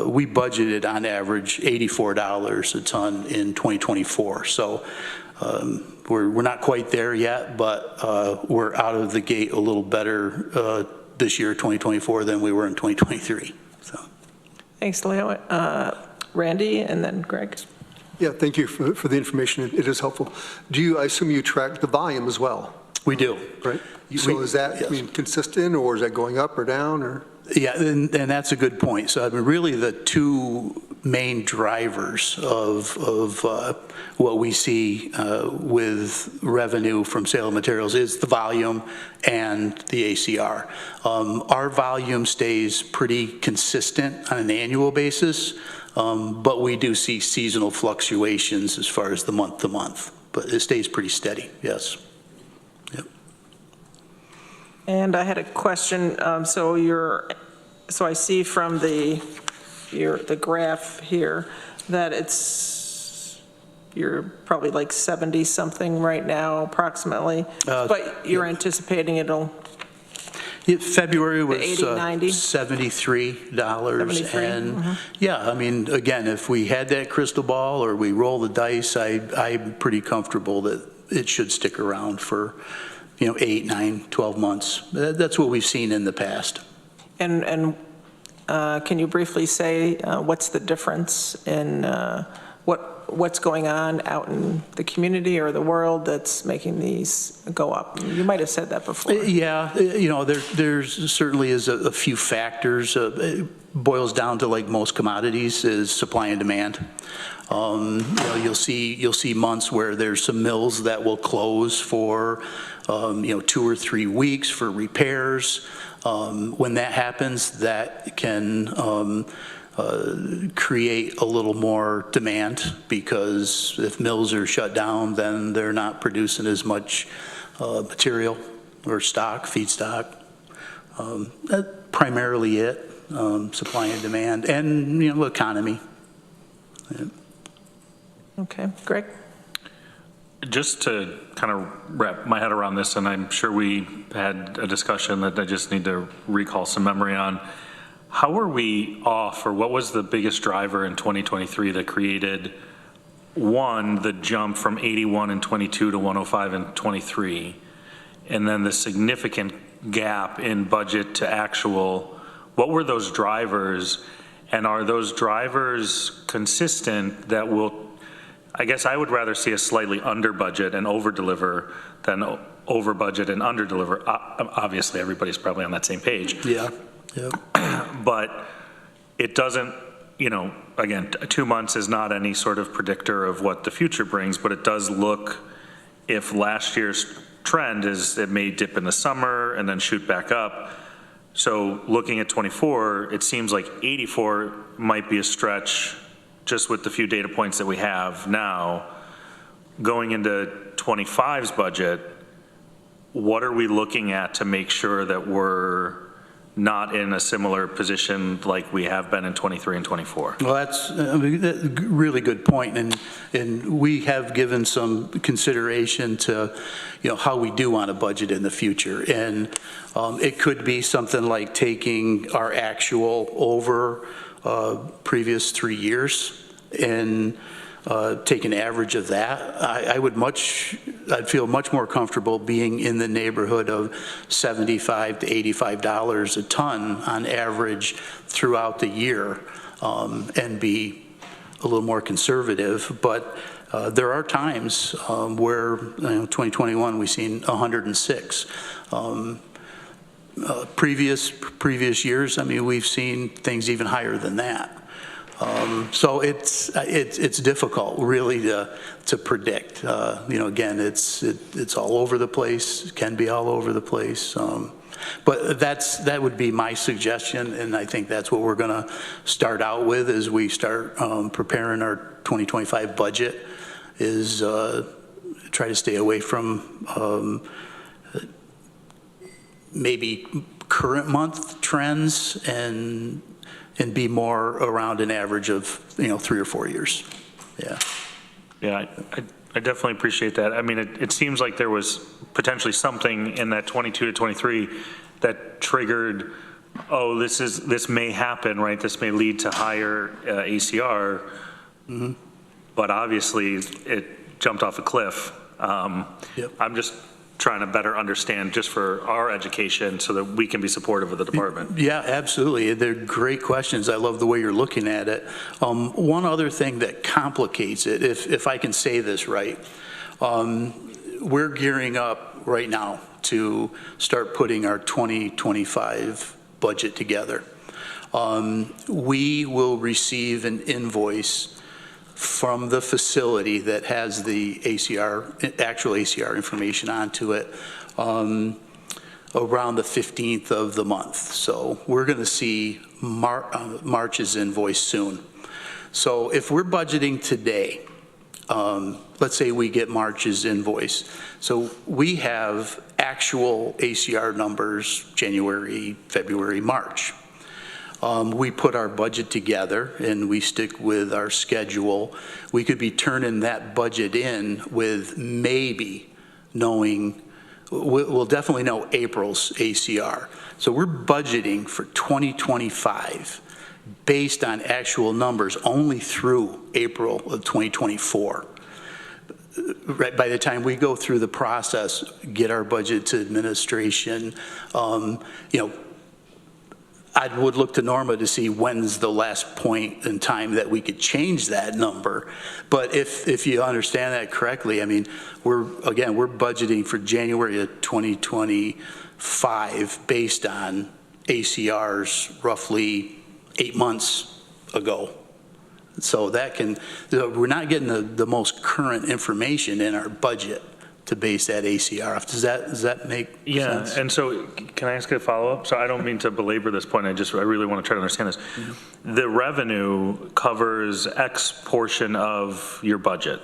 we budgeted on average $84 a ton in 2024. So we're not quite there yet, but we're out of the gate a little better this year, 2024, than we were in 2023. So. Thanks, Leo. Randy, and then Greg. Yeah, thank you for the information. It is helpful. I assume you track the volume as well? We do. Right. So is that consistent, or is that going up or down, or? Yeah, and that's a good point. So really the two main drivers of what we see with revenue from sale of materials is the volume and the ACR. Our volume stays pretty consistent on an annual basis, but we do see seasonal fluctuations as far as the month to month, but it stays pretty steady, yes. And I had a question. So I see from the graph here that you're probably like 70 something right now, approximately. But you're anticipating it'll. February was 80, 90? $73. 73, and yeah, I mean, again, if we had that crystal ball or we roll the dice, I'm pretty comfortable that it should stick around for 8, 9, 12 months. That's what we've seen in the past. And can you briefly say what's the difference in what's going on out in the community or the world that's making these go up? You might have said that before. Yeah, there's certainly is a few factors. It boils down to, like most commodities, is supply and demand. You'll see months where there's some mills that will close for 2 or 3 weeks for repairs. When that happens, that can create a little more demand, because if mills are shut down, then they're not producing as much material or feedstock. That's primarily it, supply and demand, and economy. Yeah. Okay, Greg? Just to kind of wrap my head around this, and I'm sure we had a discussion that I just need to recall some memory on. How are we off, or what was the biggest driver in 2023 that created, one, the jump from 81 in 22 to 105 in 23, and then the significant gap in budget to actual? What were those drivers, and are those drivers consistent that will, I guess I would rather see a slightly under budget and over deliver than over budget and under deliver. Obviously, everybody's probably on that same page. Yeah. Yep. But it doesn't you know, again, 2 months is not any sort of predictor of what the future brings, but it does look, if last year's trend is it may dip in the summer and then shoot back up. So looking at 24, it seems like 84 might be a stretch just with the few data points that we have now. Going into 25's budget, what are we looking at to make sure that we're not in a similar position like we have been in 23 and 24? Well, that's a really good point, and we have given some consideration to, you know, how we do want to budget in the future, and it could be something like taking our actual over previous 3 years and take an average of that. I'd feel much more comfortable being in the neighborhood of $75 to $85 a ton on average throughout the year, and be a little more conservative. But there are times where, you know, 2021 we've seen 106. Previous years, I mean, we've seen things even higher than that. So it's difficult really to predict. You know, again, it's all over the place. It can be all over the place. But that would be my suggestion, and I think that's what we're going to start out with as we start preparing our 2025 budget. Is try to stay away from maybe current month trends and be more around an average of, you know, 3 or 4 years. Yeah. Yeah, I definitely appreciate that. I mean, it seems like there was potentially something in that 22 to 23 that triggered, oh, this may happen, right? This may lead to higher ACR, Mm-hmm. but obviously it jumped off a cliff. Yep. I'm just trying to better understand just for our education so that we can be supportive of the department. Yeah, absolutely. They're great questions. I love the way you're looking at it. One other thing that complicates it, if I can say this right, we're gearing up right now to start putting our 2025 budget together. We will receive an invoice from the facility that has the ACR, actual ACR information onto it, around the 15th of the month. So we're going to see March's invoice soon. So if we're budgeting today, let's say we get March's invoice. So we have actual ACR numbers January, February, March. We put our budget together and we stick with our schedule. We could be turning that budget in with maybe knowing, we'll definitely know April's ACR. So we're budgeting for 2025 based on actual numbers only through April of 2024. Right, by the time we go through the process, get our budget to administration, you know, I would look to Norma to see when's the last point in time that we could change that number. But if you understand that correctly, I mean, we're budgeting for January of 2025 based on ACRs roughly 8 months ago. So that we're not getting the most current information in our budget to base that ACR off. Does that make sense? Yeah, and so can I ask a follow-up? So I don't mean to belabor this point, I really want to try to understand this. Mm-hmm. The revenue covers X portion of your budget?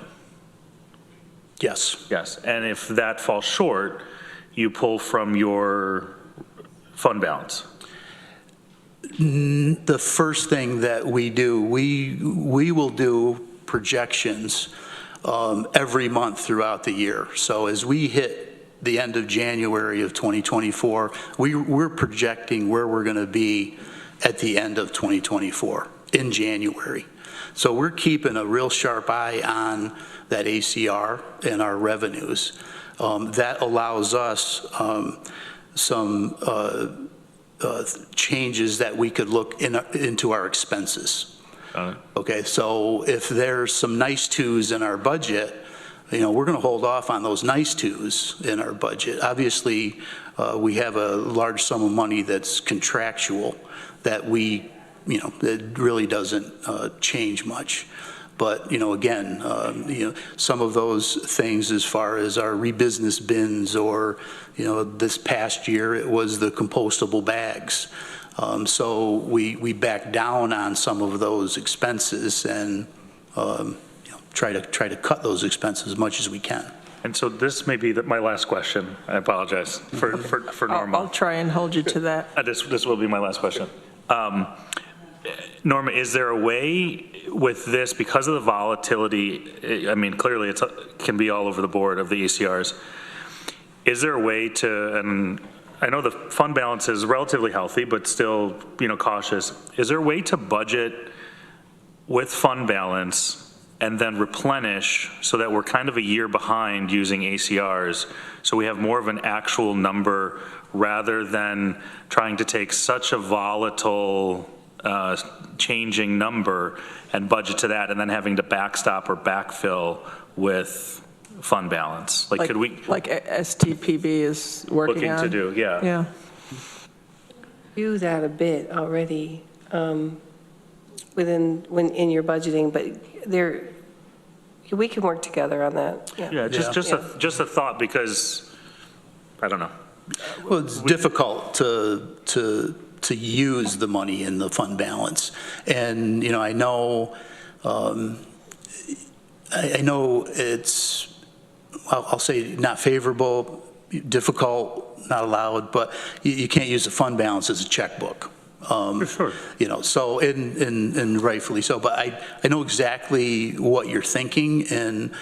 Yes. Yes, and if that falls short, you pull from your fund balance? The first thing that we do, we will do projections every month throughout the year. So as we hit the end of January of 2024, we're projecting where we're going to be at the end of 2024 in January. So we're keeping a real sharp eye on that ACR and our revenues. That allows us some changes that we could look into our expenses. Okay, so if there's some nice twos in our budget, you know, we're going to hold off on those nice twos in our budget. Obviously, we have a large sum of money that's contractual that we it really doesn't change much. But, again, some of those things as far as our rebusiness bins or, this past year, it was the compostable bags. So we back down on some of those expenses and, try to cut those expenses as much as we can. And so this may be my last question. I apologize for Norma. I'll try and hold you to that. This will be my last question. Norma, is there a way with this, because of the volatility, I mean, clearly it can be all over the board of the ACRs, is there a way to, and I know the fund balance is relatively healthy, but still, cautious. Is there a way to budget with fund balance and then replenish so that we're kind of a year behind using ACRs, so we have more of an actual number rather than trying to take such a volatile changing number and budget to that and then having to backstop or backfill with fund balance? Like could we? Like STPB is working on? Looking to do, yeah. Yeah. Do that a bit already in your budgeting, but we can work together on that. Yeah, just a thought, because I don't know. Well, it's difficult to use the money in the fund balance, and I know it's, I'll say not favorable, difficult, not allowed, but you can't use the fund balance as a checkbook. For sure. So, and rightfully so, but I know exactly what you're thinking, and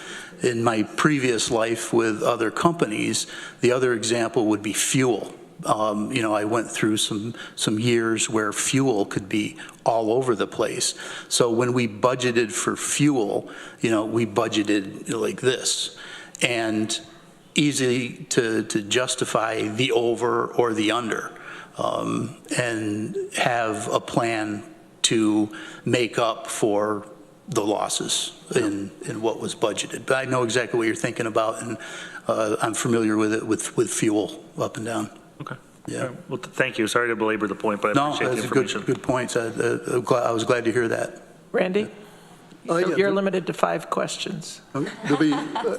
in my previous life with other companies, the other example would be fuel. I went through some years where fuel could be all over the place. So when we budgeted for fuel, we budgeted like this, and easy to justify the over or the under. And have a plan to make up for the losses in what was budgeted. But I know exactly what you're thinking about, and I'm familiar with it with fuel up and down. Okay. Yeah. Well, thank you. Sorry to belabor the point, but I appreciate the information. Good points. I was glad to hear that. Randy? Yeah, You're limited to 5 questions. There'll be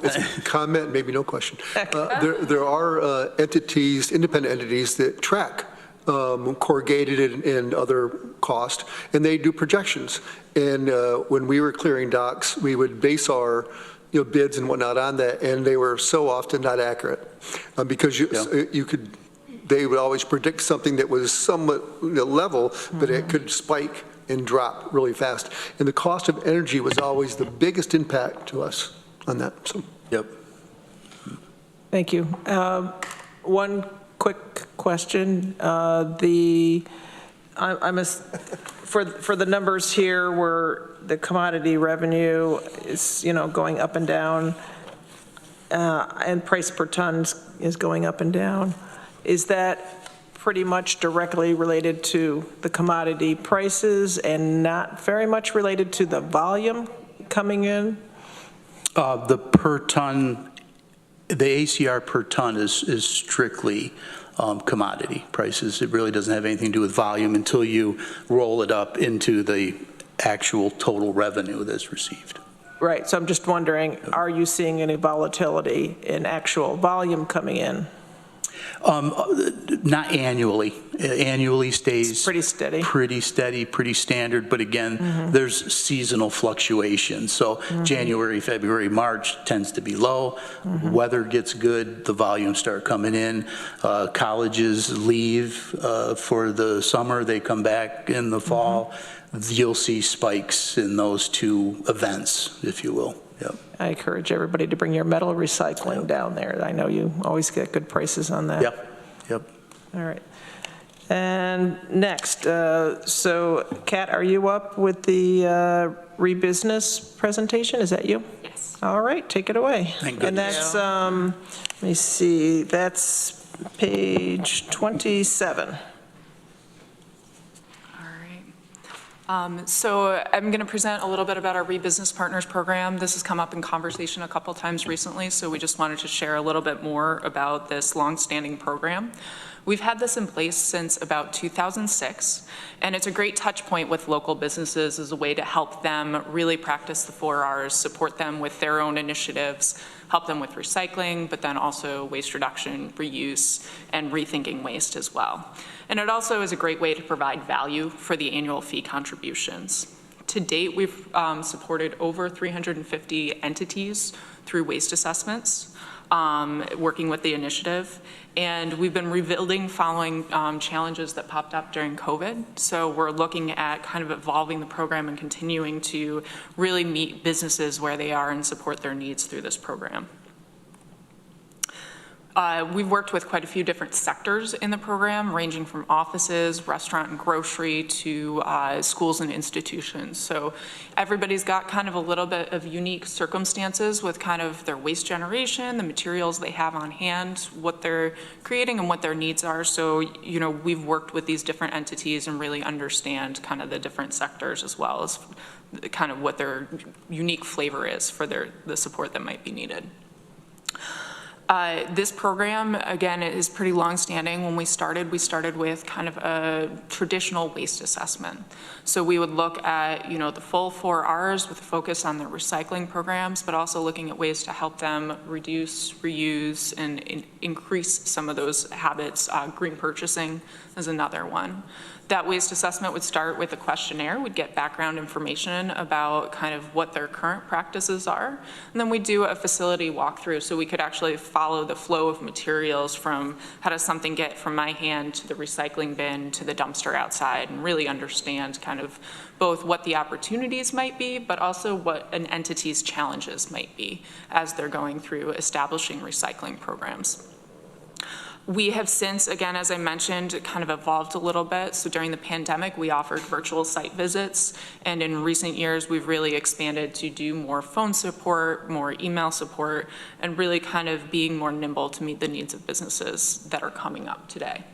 it's a comment, maybe no question. There are entities, independent entities that track corrugated and other cost, and they do projections. And when we were clearing docks, we would base our bids and whatnot on that, and they were so often not accurate because they would always predict something that was somewhat level, but it could spike and drop really fast. And the cost of energy was always the biggest impact to us on that. So. Yep. Thank you. One quick question. For the numbers here where the commodity revenue is, going up and down, and price per ton is going up and down, is that pretty much directly related to the commodity prices and not very much related to the volume coming in? The per ton, the ACR per ton is strictly commodity prices. It really doesn't have anything to do with volume until you roll it up into the actual total revenue that's received. Right, so I'm just wondering, are you seeing any volatility in actual volume coming in? Not annually. Annually stays it's pretty steady. Pretty steady, pretty standard. But again, there's seasonal fluctuations. So January, February, March tends to be low. Weather gets good, the volumes start coming in. Colleges leave for the summer, they come back in the fall. You'll see spikes in those two events, if you will. Yep. I encourage everybody to bring your metal recycling down there. I know you always get good prices on that. Yep. All right. And next, so Kat, are you up with the rebusiness presentation? Is that you? Yes. All right, take it away. Thank goodness. And that's, let me see, that's page 27. All right. So I'm going to present a little bit about our Rebusiness Partners program. This has come up in conversation a couple times recently, so we just wanted to share a little bit more about this longstanding program. We've had this in place since about 2006, and it's a great touch point with local businesses as a way to help them really practice the 4 Rs, support them with their own initiatives, help them with recycling, but then also waste reduction, reuse, and rethinking waste as well. And it also is a great way to provide value for the annual fee contributions. To date, we've supported over 350 entities through waste assessments, working with the initiative. And we've been rebuilding following challenges that popped up during COVID. So we're looking at kind of evolving the program and continuing to really meet businesses where they are and support their needs through this program. We've worked with quite a few different sectors in the program, ranging from offices, restaurant and grocery, to schools and institutions. So everybody's got kind of a little bit of unique circumstances with kind of their waste generation, the materials they have on hand, what they're creating and what their needs are. So, you know, we've worked with these different entities and really understand kind of the different sectors as well as kind of what their unique flavor is for the support that might be needed. This program, again, is pretty long-standing. When we started with kind of a traditional waste assessment. So we would look at, you know, the full 4 Rs with a focus on their recycling programs, but also looking at ways to help them reduce, reuse, and increase some of those habits. Green purchasing is another one. That waste assessment would start with a questionnaire. We'd get background information about kind of what their current practices are. And then we do a facility walkthrough so we could actually follow the flow of materials from how does something get from my hand to the recycling bin to the dumpster outside, and really understand kind of both what the opportunities might be, but also what an entity's challenges might be as they're going through establishing recycling programs. We have since, again, as I mentioned, kind of evolved a little bit. So during the pandemic, we offered virtual site visits. And in recent years, we've really expanded to do more phone support, more email support, and really kind of being more nimble to meet the needs of businesses that are coming up today.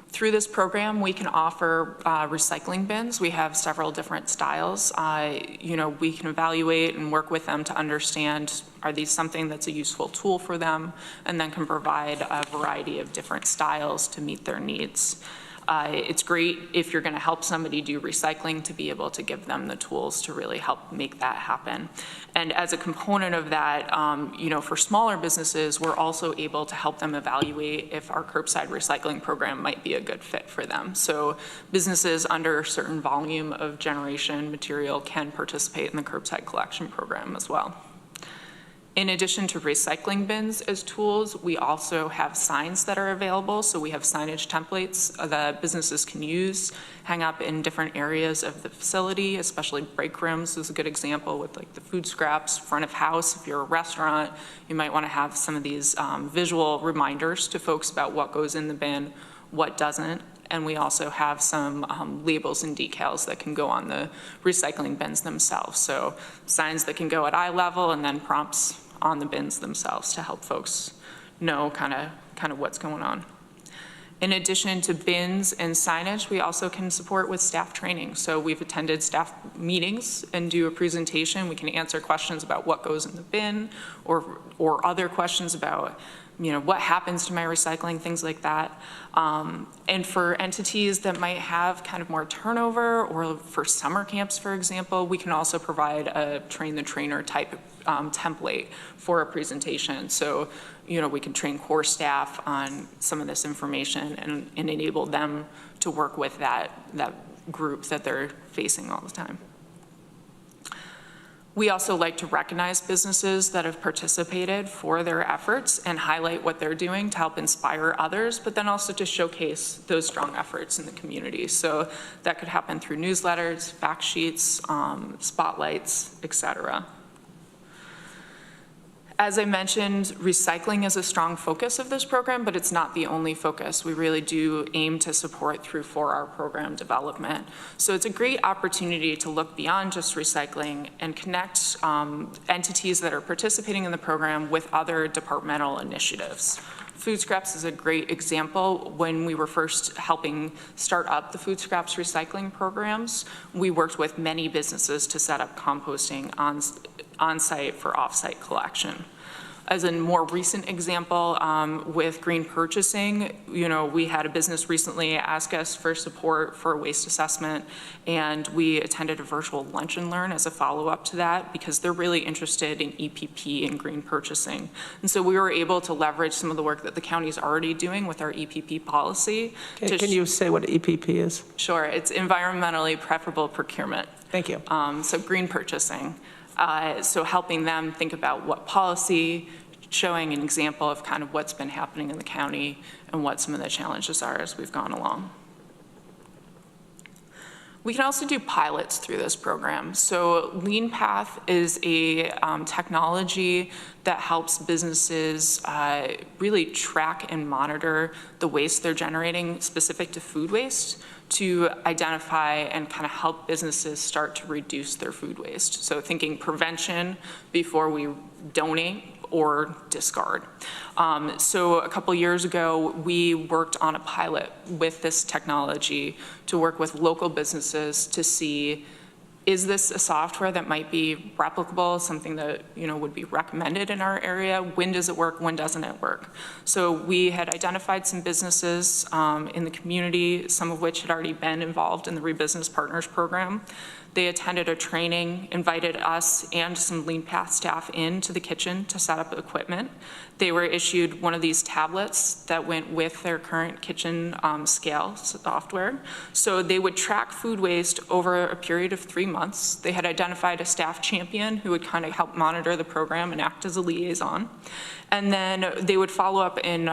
Through this program, we can offer recycling bins. We have several different styles. You know, we can evaluate and work with them to understand, are these something that's a useful tool for them, and then can provide a variety of different styles to meet their needs. It's great if you're going to help somebody do recycling to be able to give them the tools to really help make that happen. And as a component of that, you know, for smaller businesses, we're also able to help them evaluate if our curbside recycling program might be a good fit for them. So businesses under a certain volume of generation material can participate in the curbside collection program as well. In addition to recycling bins as tools, we also have signs that are available. So we have signage templates that businesses can use, hang up in different areas of the facility, especially break rooms is a good example with like the food scraps, front of house. If you're a restaurant, you might want to have some of these visual reminders to folks about what goes in the bin, what doesn't. And we also have some labels and decals that can go on the recycling bins themselves. So signs that can go at eye level, and then prompts on the bins themselves to help folks know kind of what's going on. In addition to bins and signage, we also can support with staff training. So we've attended staff meetings and do a presentation. We can answer questions about what goes in the bin, or other questions about, you know, what happens to my recycling, things like that. And for entities that might have kind of more turnover, or for summer camps, for example, we can also provide a train the trainer type template for a presentation. So, you know, we can train core staff on some of this information and enable them to work with that group that they're facing all the time. We also like to recognize businesses that have participated for their efforts and highlight what they're doing to help inspire others, but then also to showcase those strong efforts in the community. So that could happen through newsletters, fact sheets, spotlights, etc. As I mentioned, recycling is a strong focus of this program, but it's not the only focus. We really do aim to support through 4R program development. So it's a great opportunity to look beyond just recycling and connect entities that are participating in the program with other departmental initiatives. Food scraps is a great example. When we were first helping start up the food scraps recycling programs, we worked with many businesses to set up composting on-site for off-site collection. As a more recent example, with green purchasing, we had a business recently ask us for support for a waste assessment, and we attended a virtual lunch and learn as a follow-up to that because they're really interested in EPP and green purchasing. And so we were able to leverage some of the work that the county is already doing with our EPP policy. Can you say what EPP is? Sure, it's environmentally preferable procurement. Thank you. So green purchasing. So helping them think about what policy, showing an example of kind of what's been happening in the county and what some of the challenges are as we've gone along. We can also do pilots through this program. So LeanPath is a technology that helps businesses really track and monitor the waste they're generating specific to food waste to identify and kind of help businesses start to reduce their food waste. So thinking prevention before we donate or discard. So a couple years ago, we worked on a pilot with this technology to work with local businesses to see, is this a software that might be replicable, something that would be recommended in our area? When does it work? When doesn't it work? So we had identified some businesses in the community, some of which had already been involved in the Rebusiness Partners program. They attended a training, invited us and some LeanPath staff into the kitchen to set up equipment. They were issued one of these tablets that went with their current kitchen scale software. So they would track food waste over a period of 3 months. They had identified a staff champion who would kind of help monitor the program and act as a liaison. And then they would follow up in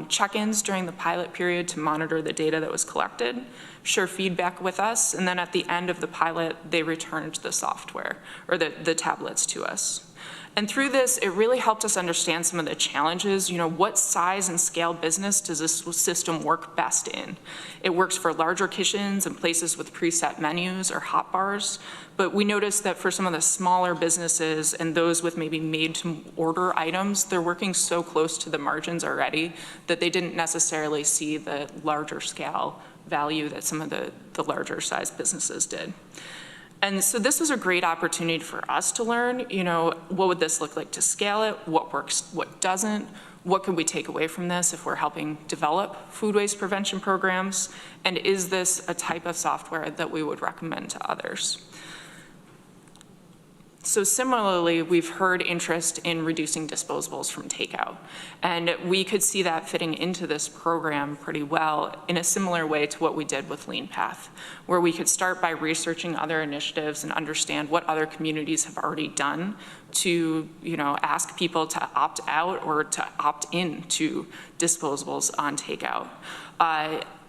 check-ins during the pilot period to monitor the data that was collected, share feedback with us, and then at the end of the pilot, they returned the software or the tablets to us. And through this, it really helped us understand some of the challenges. What size and scale business does this system work best in? It works for larger kitchens and places with preset menus or hot bars, but we noticed that for some of the smaller businesses and those with maybe made-to-order items, they're working so close to the margins already that they didn't necessarily see the larger scale value that some of the larger size businesses did. And so this was a great opportunity for us to learn, what would this look like to scale it? What works, what doesn't? What could we take away from this if we're helping develop food waste prevention programs? And is this a type of software that we would recommend to others? So similarly, we've heard interest in reducing disposables from takeout. And we could see that fitting into this program pretty well in a similar way to what we did with LeanPath, where we could start by researching other initiatives and understand what other communities have already done to ask people to opt out or to opt in to disposables on takeout.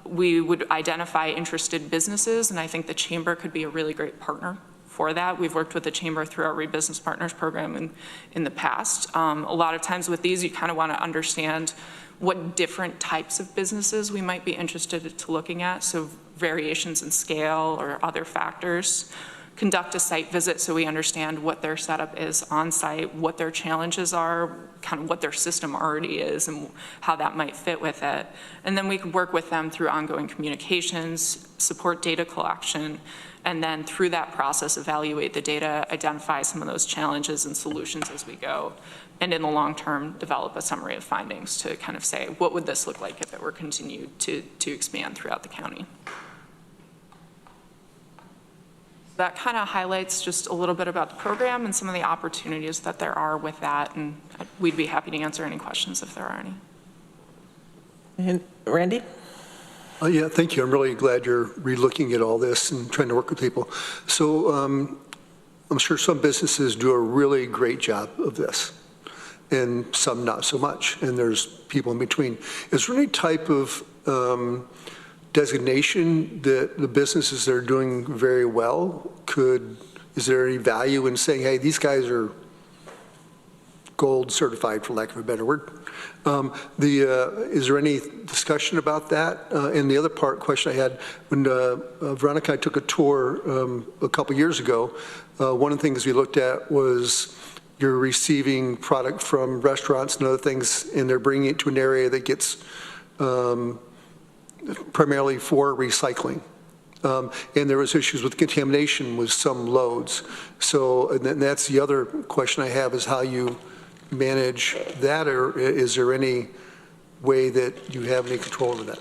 We would identify interested businesses, and I think the Chamber could be a really great partner for that. We've worked with the Chamber through our Rebusiness Partners program in the past. A lot of times with these, you kind of want to understand what different types of businesses we might be interested to looking at, so variations in scale or other factors. Conduct a site visit so we understand what their setup is on site, what their challenges are, kind of what their system already is and how that might fit with it. And then we could work with them through ongoing communications, support data collection, and then through that process, evaluate the data, identify some of those challenges and solutions as we go, and in the long term, develop a summary of findings to kind of say, what would this look like if it were continued to expand throughout the county? That kind of highlights just a little bit about the program and some of the opportunities that there are with that, and we'd be happy to answer any questions if there are any. And Randy? Yeah, thank you. I'm really glad you're relooking at all this and trying to work with people. So I'm sure some businesses do a really great job of this, and some not so much, and there's people in between. Is there any type of designation that the businesses that are doing very well is there any value in saying, hey, these guys are gold certified, for lack of a better word? Is there any discussion about that? And the other question I had, when Veronica and I took a tour a couple years ago, one of the things we looked at was you're receiving product from restaurants and other things, and they're bringing it to an area that gets primarily for recycling. And there was issues with contamination with some loads. So, and then that's the other question I have, is how you manage that, or is there any way that you have any control over that?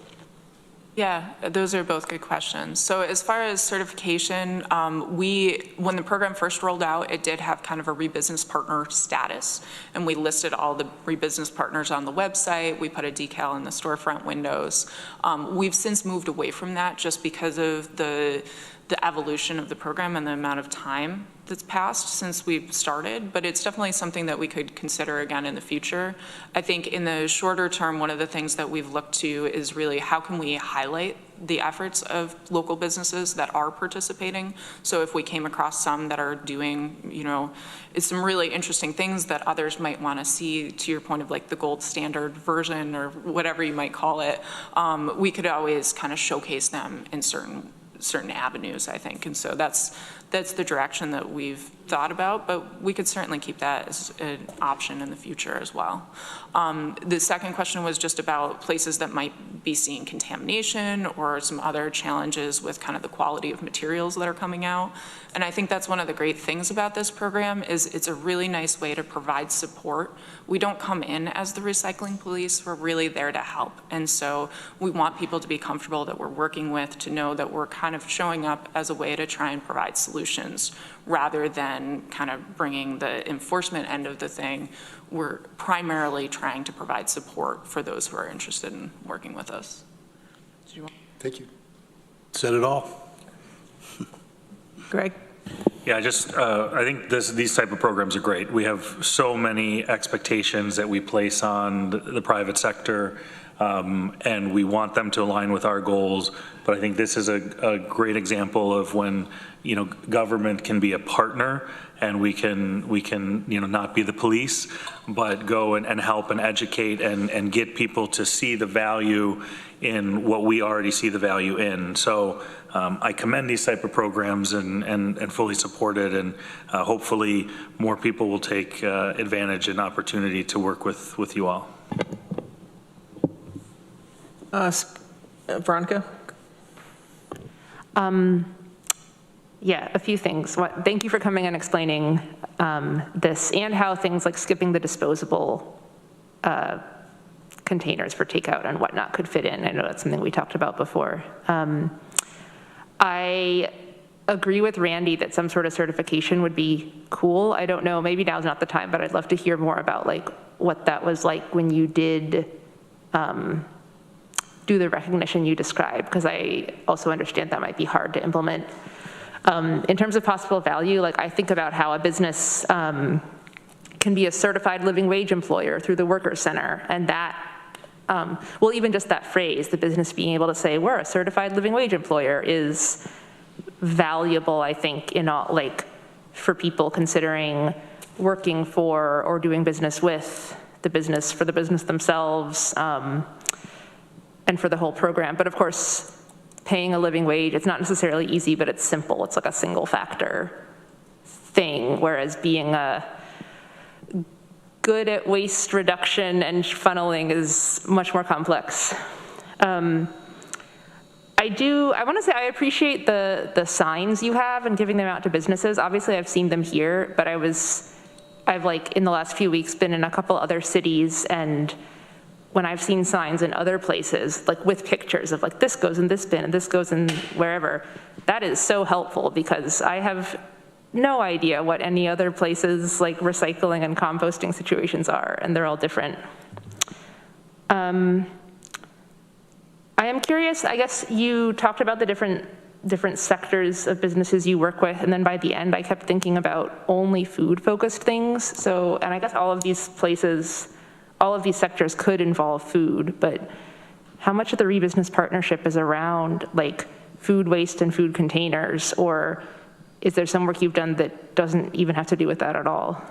Yeah, those are both good questions. So as far as certification, when the program first rolled out, it did have kind of a re-business partner status, and we listed all the re-business partners on the website. We put a decal in the storefront windows. We've since moved away from that just because of the evolution of the program and the amount of time that's passed since we've started, but it's definitely something that we could consider again in the future. I think in the shorter term, one of the things that we've looked to is really how can we highlight the efforts of local businesses that are participating. So if we came across some that are doing, it's some really interesting things that others might want to see, to your point of like the gold standard version or whatever you might call it, we could always kind of showcase them in certain avenues, I think. And so that's the direction that we've thought about, but we could certainly keep that as an option in the future as well. The second question was just about places that might be seeing contamination or some other challenges with kind of the quality of materials that are coming out. And I think that's one of the great things about this program is it's a really nice way to provide support. We don't come in as the recycling police, we're really there to help. And so we want people to be comfortable that we're working with, to know that we're kind of showing up as a way to try and provide solutions rather than kind of bringing the enforcement end of the thing. We're primarily trying to provide support for those who are interested in working with us. Thank you. Said it all. Greg? Yeah, I think these type of programs are great. We have so many expectations that we place on the private sector, and we want them to align with our goals. But I think this is a great example of when, government can be a partner, and we can not be the police, but go and help and educate and get people to see the value in what we already see the value in. So I commend these type of programs and fully support it, and hopefully more people will take advantage and opportunity to work with you all. Veronica? Yeah, a few things. Thank you for coming and explaining this and how things like skipping the disposable containers for takeout and whatnot could fit in. I know that's something we talked about before. I agree with Randy that some sort of certification would be cool. I don't know, maybe now's not the time, but I'd love to hear more about like what that was like when you did do the recognition you described, because I also understand that might be hard to implement. In terms of possible value, like I think about how a business can be a certified living wage employer through the Workers Center, and that, well, even just that phrase, the business being able to say, we're a certified living wage employer, is valuable, I think, in all, like, for people considering working for or doing business with the business, for the business themselves, and for the whole program. But of course, paying a living wage, it's not necessarily easy, but it's simple. It's like a single factor thing, whereas being good at waste reduction and funneling is much more complex. I want to say I appreciate the signs you have and giving them out to businesses. Obviously, I've seen them here, but I've like in the last few weeks been in a couple other cities, and when I've seen signs in other places, like with pictures of like, this goes in this bin and this goes in wherever, that is so helpful because I have no idea what any other places like recycling and composting situations are, and they're all different. I am curious, I guess you talked about the different sectors of businesses you work with, and then by the end I kept thinking about only food-focused things. So, and I guess all of these places, all of these sectors could involve food, but how much of the re-business partnership is around like food waste and food containers, or is there some work you've done that doesn't even have to do with that at all?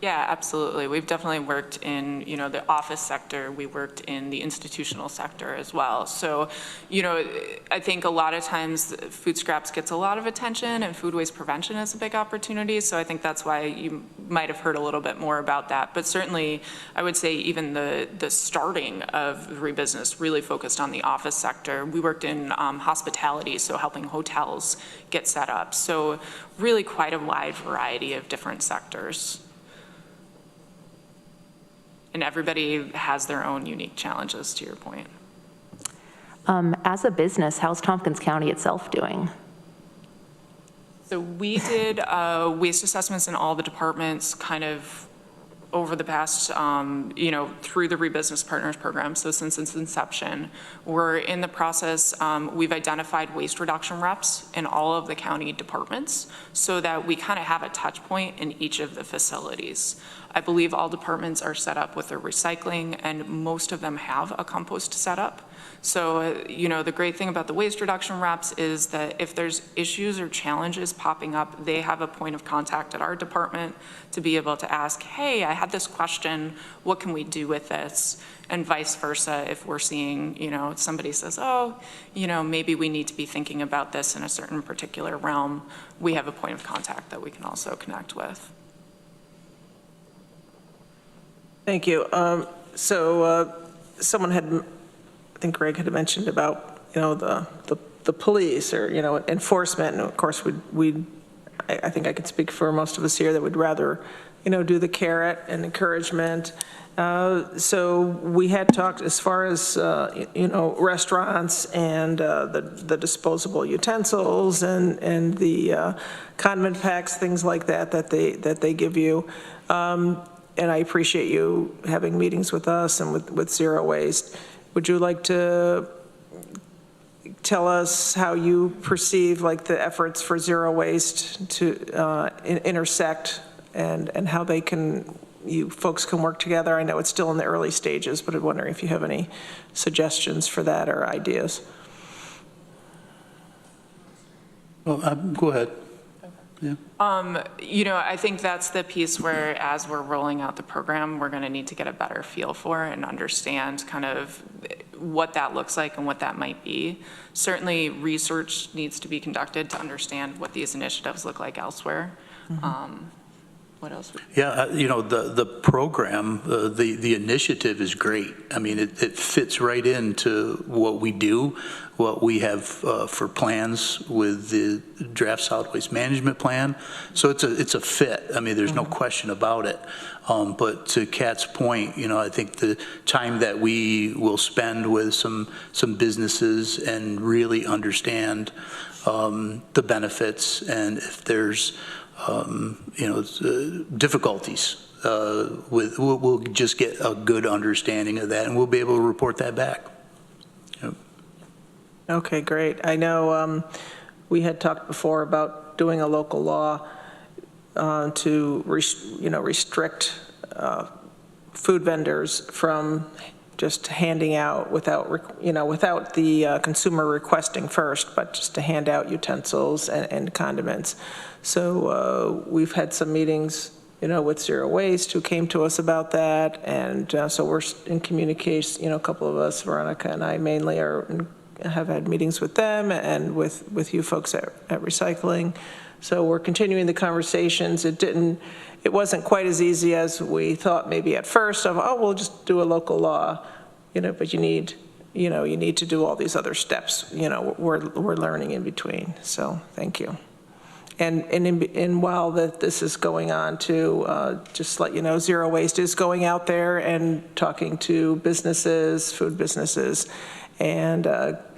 Yeah, absolutely. We've definitely worked in, the office sector. We worked in the institutional sector as well. So, I think a lot of times food scraps gets a lot of attention, and food waste prevention is a big opportunity. So I think that's why you might have heard a little bit more about that. But certainly, I would say even the starting of the Rebusiness really focused on the office sector. We worked in hospitality, so helping hotels get set up. So really quite a wide variety of different sectors. And everybody has their own unique challenges, to your point. As a business, how's Tompkins County itself doing? So we did waste assessments in all the departments kind of over the past, through the Rebusiness Partners program. So since its inception, we're in the process, we've identified waste reduction reps in all of the county departments so that we kind of have a touch point in each of the facilities. I believe all departments are set up with their recycling, and most of them have a compost setup. So, the great thing about the waste reduction reps is that if there's issues or challenges popping up, they have a point of contact at our department to be able to ask, hey, I had this question, what can we do with this? And vice versa, if we're seeing, somebody says, oh, maybe we need to be thinking about this in a certain particular realm, we have a point of contact that we can also connect with. Thank you. Someone had, I think Greg had mentioned about, the police or, enforcement. And of course, I think I can speak for most of us here that would rather, do the carrot and encouragement. So we had talked as far as, restaurants and the disposable utensils and the condiment packs, things like that they give you. And I appreciate you having meetings with us and with Zero Waste. Would you like to tell us how you perceive like the efforts for Zero Waste to intersect and how you folks can work together? I know it's still in the early stages, but I'm wondering if you have any suggestions for that or ideas. Well, go ahead. Yeah. I think that's the piece where as we're rolling out the program, we're going to need to get a better feel for and understand kind of what that looks like and what that might be. Certainly research needs to be conducted to understand what these initiatives look like elsewhere. Mm-hmm. What else? Yeah, the program, the initiative is great. I mean, it fits right into what we do, what we have for plans with the draft solid waste management plan. So it's a fit. I mean, there's no question about it. But to Kat's point, I think the time that we will spend with some businesses and really understand the benefits, and if there's difficulties, we'll just get a good understanding of that, and we'll be able to report that back. Yep. Okay, great. I know we had talked before about doing a local law to restrict food vendors from just handing out without the consumer requesting first, but just to hand out utensils and condiments. So we've had some meetings, with Zero Waste who came to us about that. And so we're in communication, a couple of us, Veronica and I mainly have had meetings with them and with you folks at Recycling. So we're continuing the conversations. It wasn't quite as easy as we thought maybe at first of, we'll just do a local law, but you need to do all these other steps, we're learning in between. So thank you. And while this is going on too, just let you know, Zero Waste is going out there and talking to businesses, food businesses, and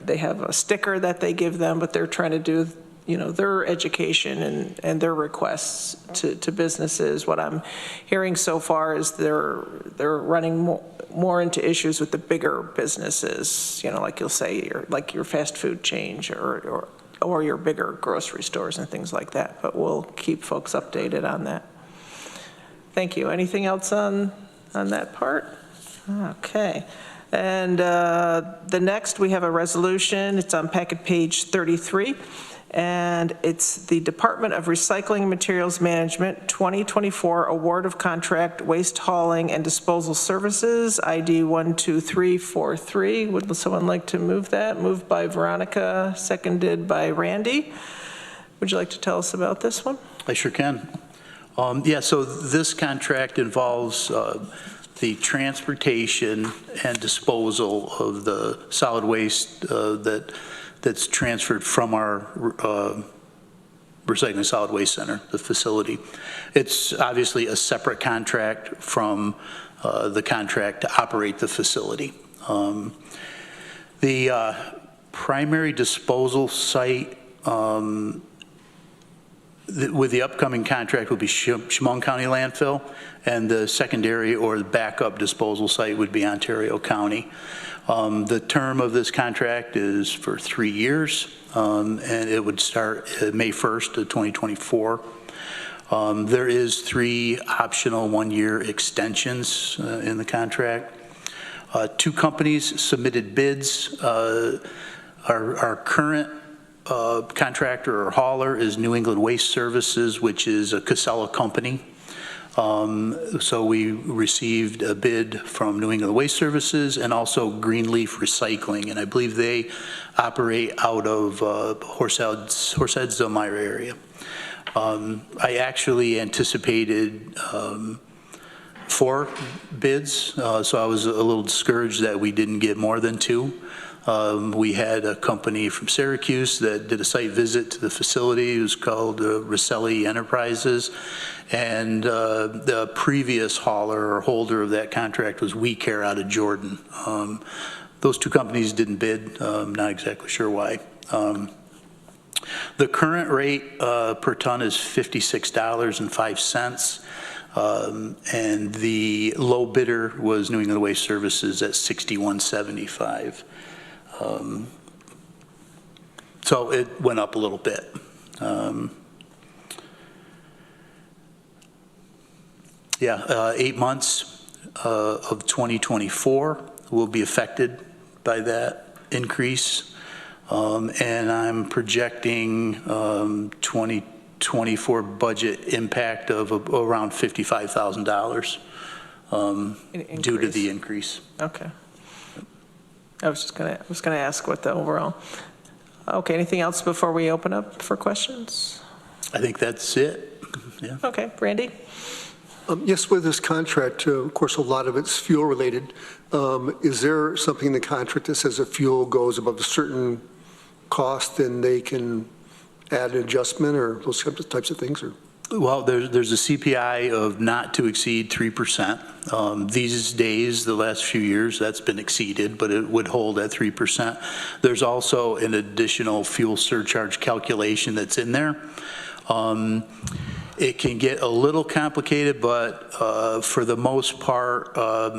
they have a sticker that they give them, but they're trying to do their education and their requests to businesses. What I'm hearing so far is they're running more into issues with the bigger businesses, like you'll say, your fast food chain or your bigger grocery stores and things like that. But we'll keep folks updated on that. Thank you. Anything else on that part? Okay. And the next, we have a resolution. It's on packet page 33. And it's the Department of Recycling and Materials Management 2024 Award of Contract Waste Hauling and Disposal Services, ID 12343. Would someone like to move that? Moved by Veronica, seconded by Randy. Would you like to tell us about this one? I sure can. Yeah, so this contract involves the transportation and disposal of the solid waste that's transferred from our recycling solid waste center, the facility. It's obviously a separate contract from the contract to operate the facility. The primary disposal site with the upcoming contract will be Chemung County Landfill, and the secondary or the backup disposal site would be Ontario County. The term of this contract is for 3 years, and it would start May 1st of 2024. There is 3 optional 1-year extensions in the contract. 2 companies submitted bids. Our current contractor or hauler is New England Waste Services, which is a Casella company. So we received a bid from New England Waste Services and also Greenleaf Recycling, and I believe they operate out of Horseheads, Elmira area. I actually anticipated 4 bids, so I was a little discouraged that we didn't get more than 2. We had a company from Syracuse that did a site visit to the facility. It was called Rosselli Enterprises, and the previous hauler or holder of that contract was We Care out of Jordan. Those 2 companies didn't bid. Not exactly sure why. The current rate per ton is $56.05. And the low bidder was New England Waste Services at $61.75. So it went up a little bit. Yeah, 8 months of 2024 will be affected by that increase. And I'm projecting 2024 budget impact of around $55,000 due to the increase. Okay. I was gonna ask what the overall. Okay, anything else before we open up for questions? I think that's it. Yeah. Okay, Randy? Yes, with this contract, of course, a lot of it's fuel related. Is there something in the contract that says if fuel goes above a certain cost, then they can add an adjustment or those types of things? Or? Well, there's a CPI of not to exceed 3%. These days, the last few years, that's been exceeded, but it would hold at 3%. There's also an additional fuel surcharge calculation that's in there. It can get a little complicated, but for the most part,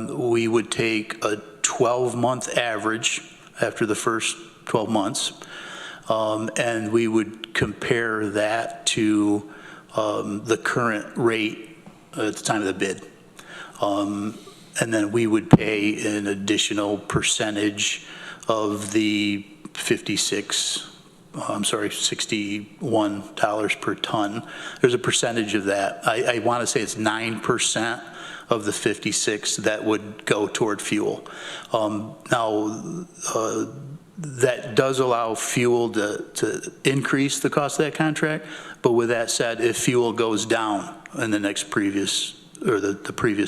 we would take a 12-month average after the first 12 months, and we would compare that to the current rate at the time of the bid. And then we would pay an additional percentage of the $61 per ton. There's a percentage of that. I want to say it's 9% of the 56 that would go toward fuel. Now, that does allow fuel to increase the cost of that contract, but with that said, if fuel goes down in the previous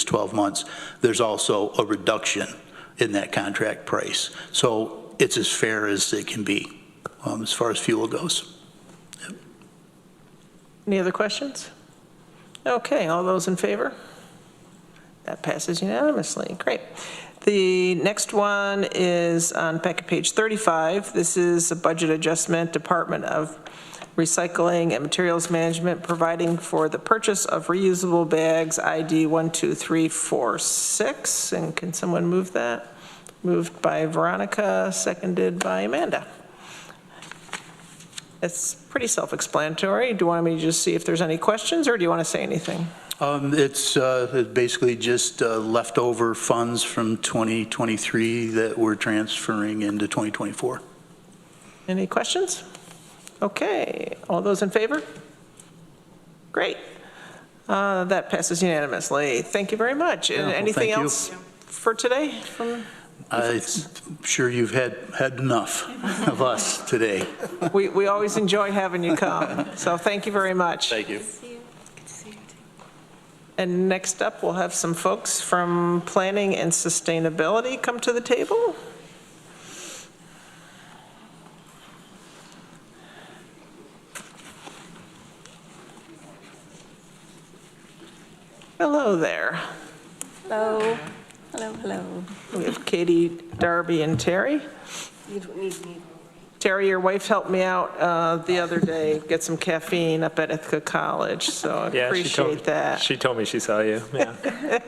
12 months, there's also a reduction in that contract price. So it's as fair as it can be as far as fuel goes. Yep. Any other questions? Okay, all those in favor? That passes unanimously. Great. The next one is on packet page 35. This is a budget adjustment, Department of Recycling and Materials Management, providing for the purchase of reusable bags, ID 12346. And can someone move that? Moved by Veronica, seconded by Amanda. It's pretty self-explanatory. Do you want me to just see if there's any questions, or do you want to say anything? It's basically just leftover funds from 2023 that we're transferring into 2024. Any questions? Okay, all those in favor? Great. That passes unanimously. Thank you very much. well, Anything thank you. else for today? I'm sure you've had enough of us today. We always enjoy having you come, so thank you very much. Thank you. And next up, we'll have some folks from Planning and Sustainability come to the table. Hello there. Hello. Hello, hello. We have Katie, Darby, and Terry. You don't need me. Terry, your wife helped me out the other day, get some caffeine up at Ithaca College, so I appreciate that. She told me she saw you, yeah.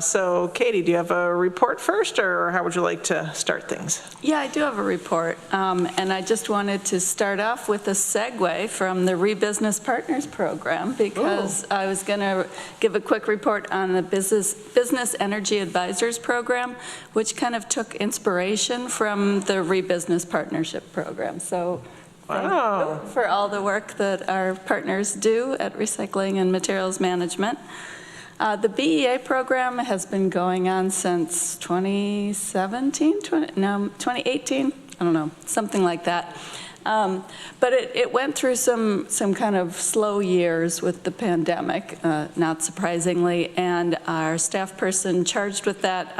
So Katie, do you have a report first, or how would you like to start things? Yeah, I do have a report, and I just wanted to start off with a segue from the Re-Business Partners Program, because I was going to give a quick report on the Business Energy Advisors Program, which kind of took inspiration from the Re-Business Partnership Program. So thank you for all the work that our partners do at Recycling and Materials Management. The BEA program has been going on since 2018, I don't know, something like that. But it went through some kind of slow years with the pandemic, not surprisingly, and our staff person charged with that,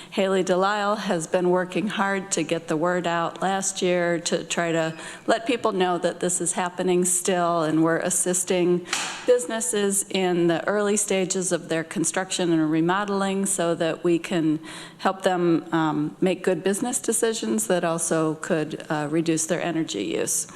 Haley Delisle, has been working hard to get the word out last year to try to let people know that this is happening still, and we're assisting businesses in the early stages of their construction and remodeling so that we can help them make good business decisions that also could reduce their energy use.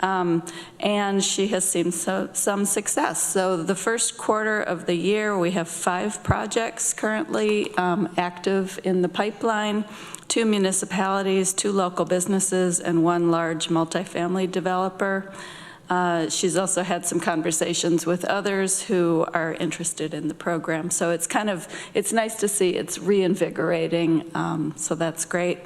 And she has seen some success. So the first quarter of the year, we have 5 projects currently active in the pipeline, 2 municipalities, 2 local businesses, and 1 large multifamily developer. She's also had some conversations with others who are interested in the program. So it's nice to see it's reinvigorating, so that's great.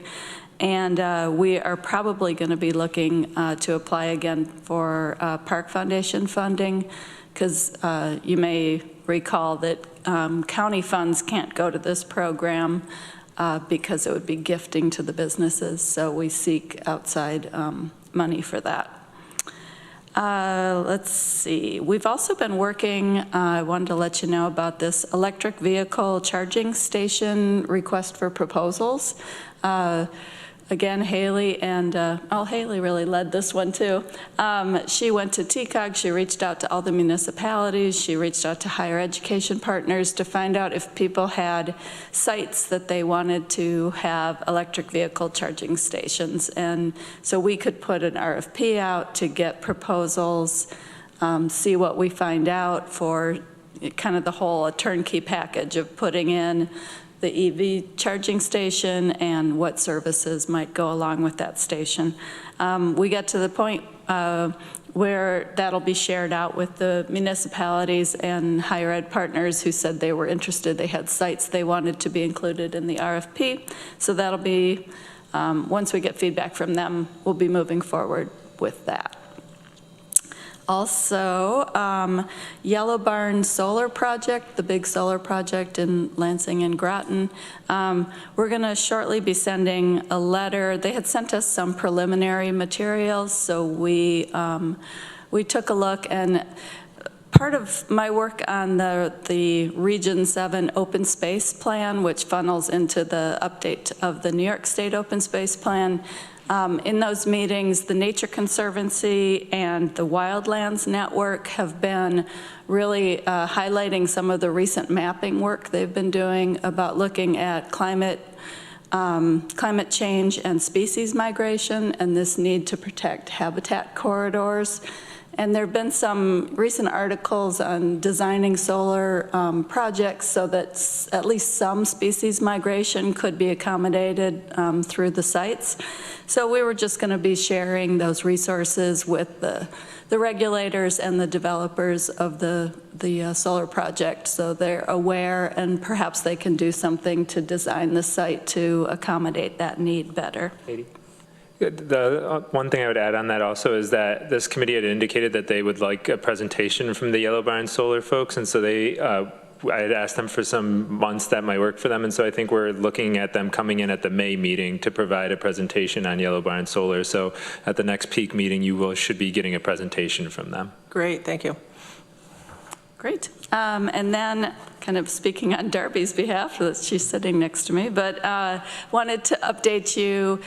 And we are probably going to be looking to apply again for Park Foundation funding, because you may recall that county funds can't go to this program because it would be gifting to the businesses. So we seek outside money for that. Let's see. We've also been working, I wanted to let you know about this electric vehicle charging station request for proposals. Again, Haley and, Haley really led this one too. She went to TCOG, she reached out to all the municipalities, she reached out to higher education partners to find out if people had sites that they wanted to have electric vehicle charging stations. And so we could put an RFP out to get proposals, see what we find out for kind of the whole turnkey package of putting in the EV charging station and what services might go along with that station. We get to the point where that'll be shared out with the municipalities and higher ed partners who said they were interested. They had sites they wanted to be included in the RFP. So that'll be, once we get feedback from them, we'll be moving forward with that. Also, Yellow Barn Solar Project, the big solar project in Lansing and Groton. We're going to shortly be sending a letter. They had sent us some preliminary materials, so we took a look, and part of my work on the Region 7 open space plan, which funnels into the update of the New York State open space plan. In those meetings, the Nature Conservancy and the Wildlands Network have been really highlighting some of the recent mapping work they've been doing about looking at climate change and species migration and this need to protect habitat corridors. And there have been some recent articles on designing solar projects so that at least some species migration could be accommodated through the sites. So we were just going to be sharing those resources with the regulators and the developers of the solar project so they're aware and perhaps they can do something to design the site to accommodate that need better. Katie? The one thing I would add on that also is that this committee had indicated that they would like a presentation from the Yellow Barn Solar folks, and so they, I had asked them for some months that might work for them, and so I think we're looking at them coming in at the May meeting to provide a presentation on Yellow Barn Solar. So at the next peak meeting, you should be getting a presentation from them. Great, thank you. Great. And then, kind of speaking on Darby's behalf, she's sitting next to me, but wanted to update you.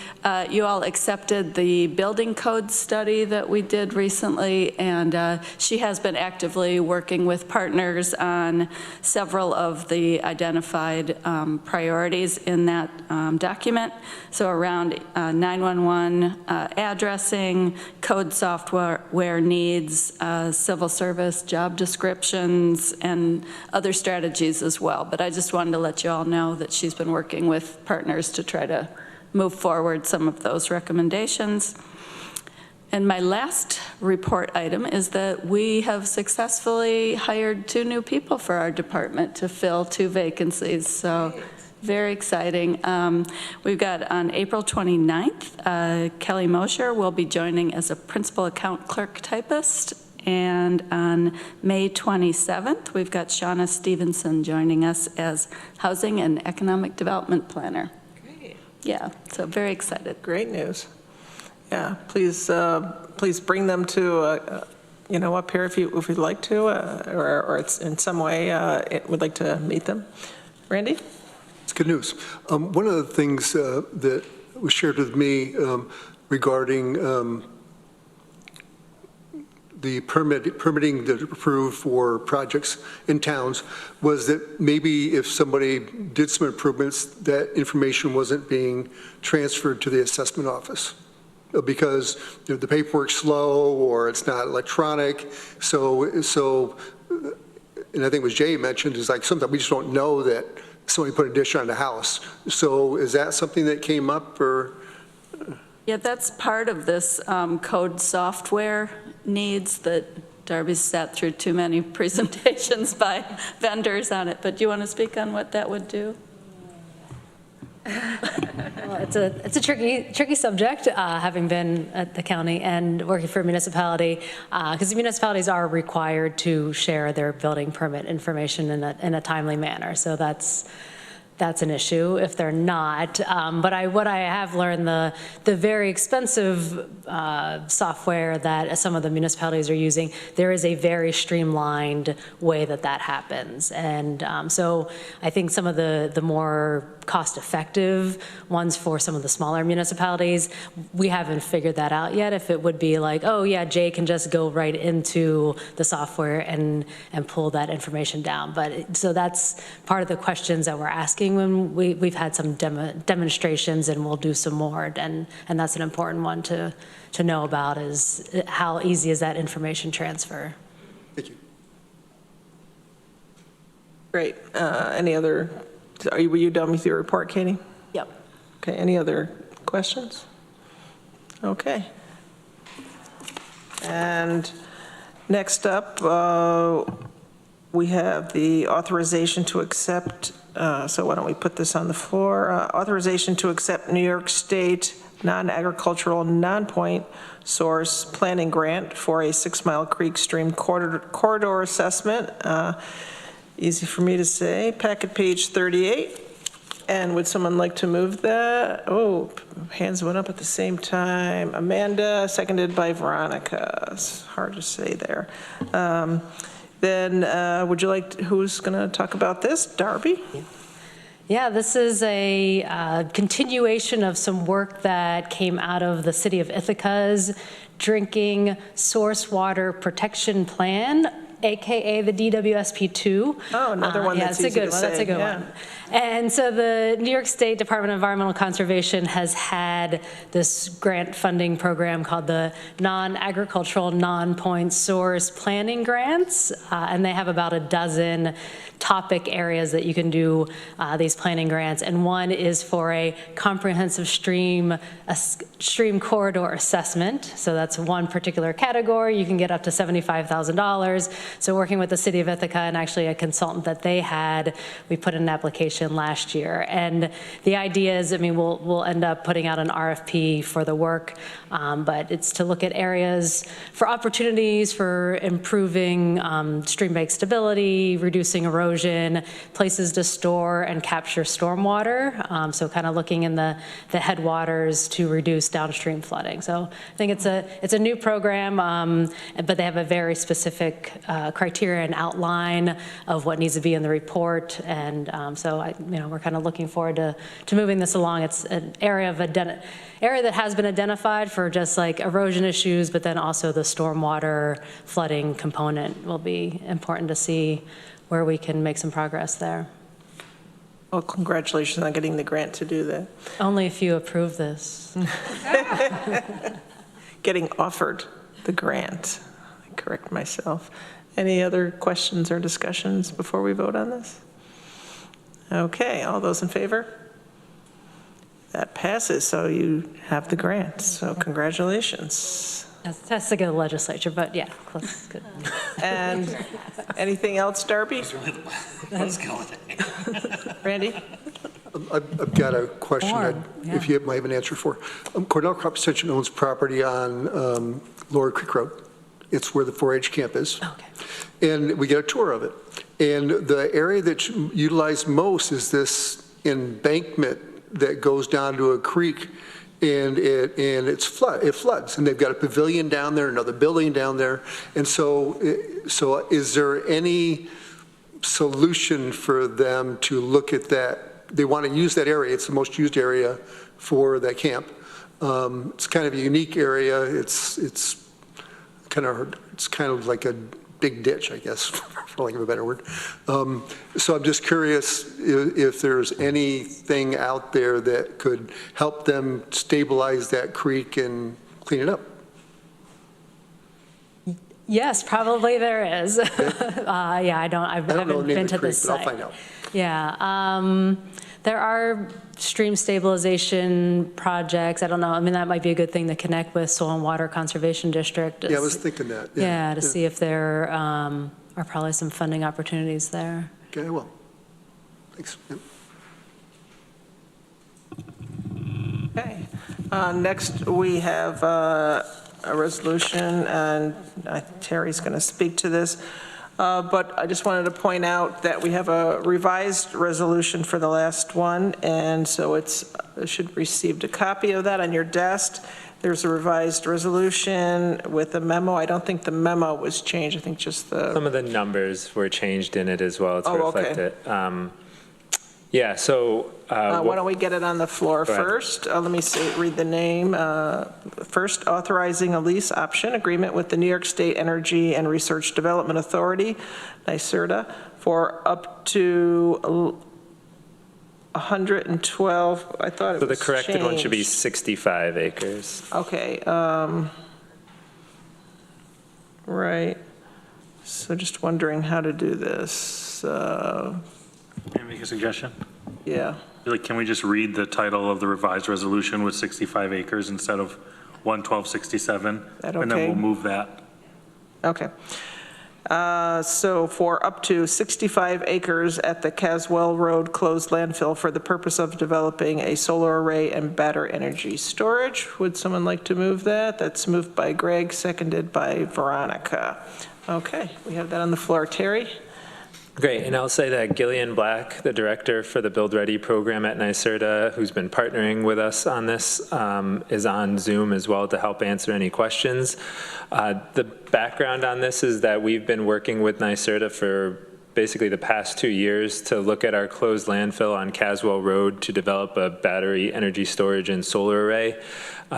You all accepted the building code study that we did recently, and she has been actively working with partners on several of the identified priorities in that document. So around 911 addressing, code software needs, civil service job descriptions, and other strategies as well. But I just wanted to let you all know that she's been working with partners to try to move forward some of those recommendations. And my last report item is that we have successfully hired 2 new people for our department to fill 2 vacancies. So very exciting. We've got on April 29th, Kelly Mosher will be joining as a principal account clerk typist. And on May 27th, we've got Shauna Stevenson joining us as Housing and Economic Development Planner. Great. Yeah, so very excited. Great news. Yeah, please bring them to, up here if you'd like to, or it's in some way would like to meet them. Randy? It's good news. One of the things that was shared with me regarding the permitting that's approved for projects in towns was that maybe if somebody did some improvements, that information wasn't being transferred to the assessment office because the paperwork's slow or it's not electronic. So, and I think what Jay mentioned is like sometimes we just don't know that somebody put a dish on the house. So is that something that came up or? Yeah, that's part of this code software needs that Darby's sat through too many presentations by vendors on it. But do you want to speak on what that would do? Well, it's a tricky subject, having been at the county and working for a municipality, because the municipalities are required to share their building permit information in a timely manner. So that's an issue if they're not. But what I have learned, the very expensive software that some of the municipalities are using, there is a very streamlined way that happens. And so I think some of the more cost-effective ones for some of the smaller municipalities, we haven't figured that out yet. If it would be like, oh yeah, Jay can just go right into the software and pull that information down. But so that's part of the questions that we're asking when we've had some demonstrations, and we'll do some more. And that's an important one to know about, is how easy is that information transfer. Thank you. Great. Any other? Were you done with your report, Katie? Yep. Okay, any other questions? Okay. And next up, we have the authorization to accept, so why don't we put this on the floor? Authorization to accept New York State non-agricultural, non-point source planning grant for a 6 Mile Creek Stream corridor assessment. Easy for me to say, packet page 38. And would someone like to move that? Oh, hands went up at the same time. Amanda, seconded by Veronica. It's hard to say there. Then would you like, who's gonna talk about this? Darby? Yeah, this is a continuation of some work that came out of the city of Ithaca's drinking source water protection plan, AKA the DWSP2. Oh, another one that's easy to say. That's a good one. And so the New York State Department of Environmental Conservation has had this grant funding program called the Non-Agricultural Non-Point Source Planning Grants, and they have about a dozen topic areas that you can do these planning grants, and one is for a comprehensive stream corridor assessment. So that's one particular category. You can get up to $75,000. So working with the city of Ithaca and actually a consultant that they had, we put in an application last year. And the idea is, I mean, we'll end up putting out an RFP for the work, but it's to look at areas for opportunities for improving stream bank stability, reducing erosion, places to store and capture stormwater. So kind of looking in the headwaters to reduce downstream flooding. So I think it's a new program, but they have a very specific criteria and outline of what needs to be in the report. And so we're kind of looking forward to moving this along. It's an area that has been identified for just like erosion issues, but then also the stormwater flooding component will be important to see where we can make some progress there. Well, congratulations on getting the grant to do that. Only if you approve this. Getting offered the grant. I correct myself. Any other questions or discussions before we vote on this? Okay, all those in favor? That passes, so you have the grant. So congratulations. That's to go to the legislature, but yeah, close, good. And anything else, Darby? Randy? I've got a question if you might have an answer for. Cornell Crop Extension owns property on Lower Creek Road. It's where the 4-H camp is. Okay. And we get a tour of it. And the area that's utilized most is this embankment that goes down to a creek, and it floods. And they've got a pavilion down there, another building down there. And so is there any solution for them to look at that? They want to use that area. It's the most used area for that camp. It's kind of a unique area. It's kind of like a big ditch, I guess, for lack of a better word. So I'm just curious if there's anything out there that could help them stabilize that creek and clean it up. Yes, probably there is. I haven't been to this site. I'll find out. Yeah, there are stream stabilization projects. I don't know. I mean, that might be a good thing to connect with Soil and Water Conservation District. Yeah, I was thinking that. Yeah, to see if there are probably some funding opportunities there. Okay, well, thanks. Yep. Okay. Next, we have a resolution, and Terry's going to speak to this. But I just wanted to point out that we have a revised resolution for the last one, and so you should received a copy of that on your desk. There's a revised resolution with a memo. I don't think the memo was changed. I think just some of the numbers were changed in it as well to reflect okay. it. Yeah, so why don't we get it on the floor first? Let me read the name. First, authorizing a lease option agreement with the New York State Energy and Research Development Authority, NYSERDA, for up to 112, I thought it was so the corrected changed. one should be 65 acres. Okay. Right. So just wondering how to do this. Can I make a suggestion? Yeah. Can we just read the title of the revised resolution with 65 acres instead of 11267? That okay? And then we'll move that. Okay. So for up to 65 acres at the Caswell Road closed landfill for the purpose of developing a solar array and battery energy storage. Would someone like to move that? That's moved by Greg, seconded by Veronica. Okay, we have that on the floor. Terry? Great, and I'll say that Gillian Black, the director for the Build Ready program at NYSERDA, who's been partnering with us on this, is on Zoom as well to help answer any questions. The background on this is that we've been working with NYSERDA for basically the past 2 years to look at our closed landfill on Caswell Road to develop a battery energy storage and solar array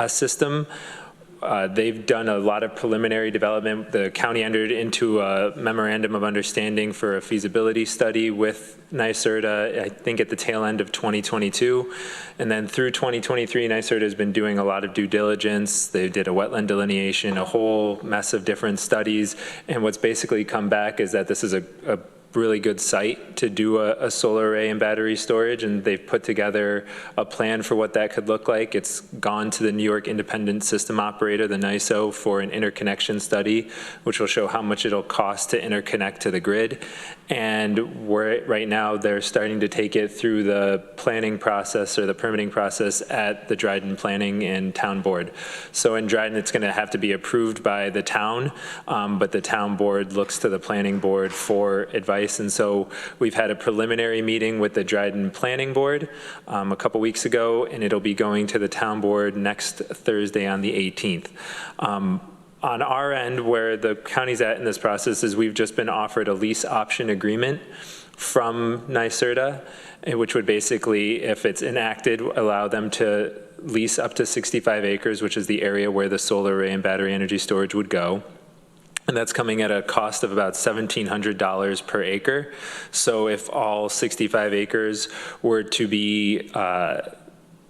system. They've done a lot of preliminary development. The county entered into a memorandum of understanding for a feasibility study with NYSERDA, I think at the tail end of 2022. And then through 2023, NYSERDA has been doing a lot of due diligence. They did a wetland delineation, a whole mess of different studies. And what's basically come back is that this is a really good site to do a solar array and battery storage, and they've put together a plan for what that could look like. It's gone to the New York Independent System Operator, the NISO, for an interconnection study, which will show how much it'll cost to interconnect to the grid. And right now, they're starting to take it through the planning process or the permitting process at the Dryden Planning and Town Board. So in Dryden, it's going to have to be approved by the town, but the town board looks to the planning board for advice. And so we've had a preliminary meeting with the Dryden Planning Board a couple weeks ago, and it'll be going to the town board next Thursday on the 18th. On our end, where the county's at in this process is we've just been offered a lease option agreement from NYSERDA, which would basically, if it's enacted, allow them to lease up to 65 acres, which is the area where the solar array and battery energy storage would go. And that's coming at a cost of about $1,700 per acre. So if all 65 acres were to be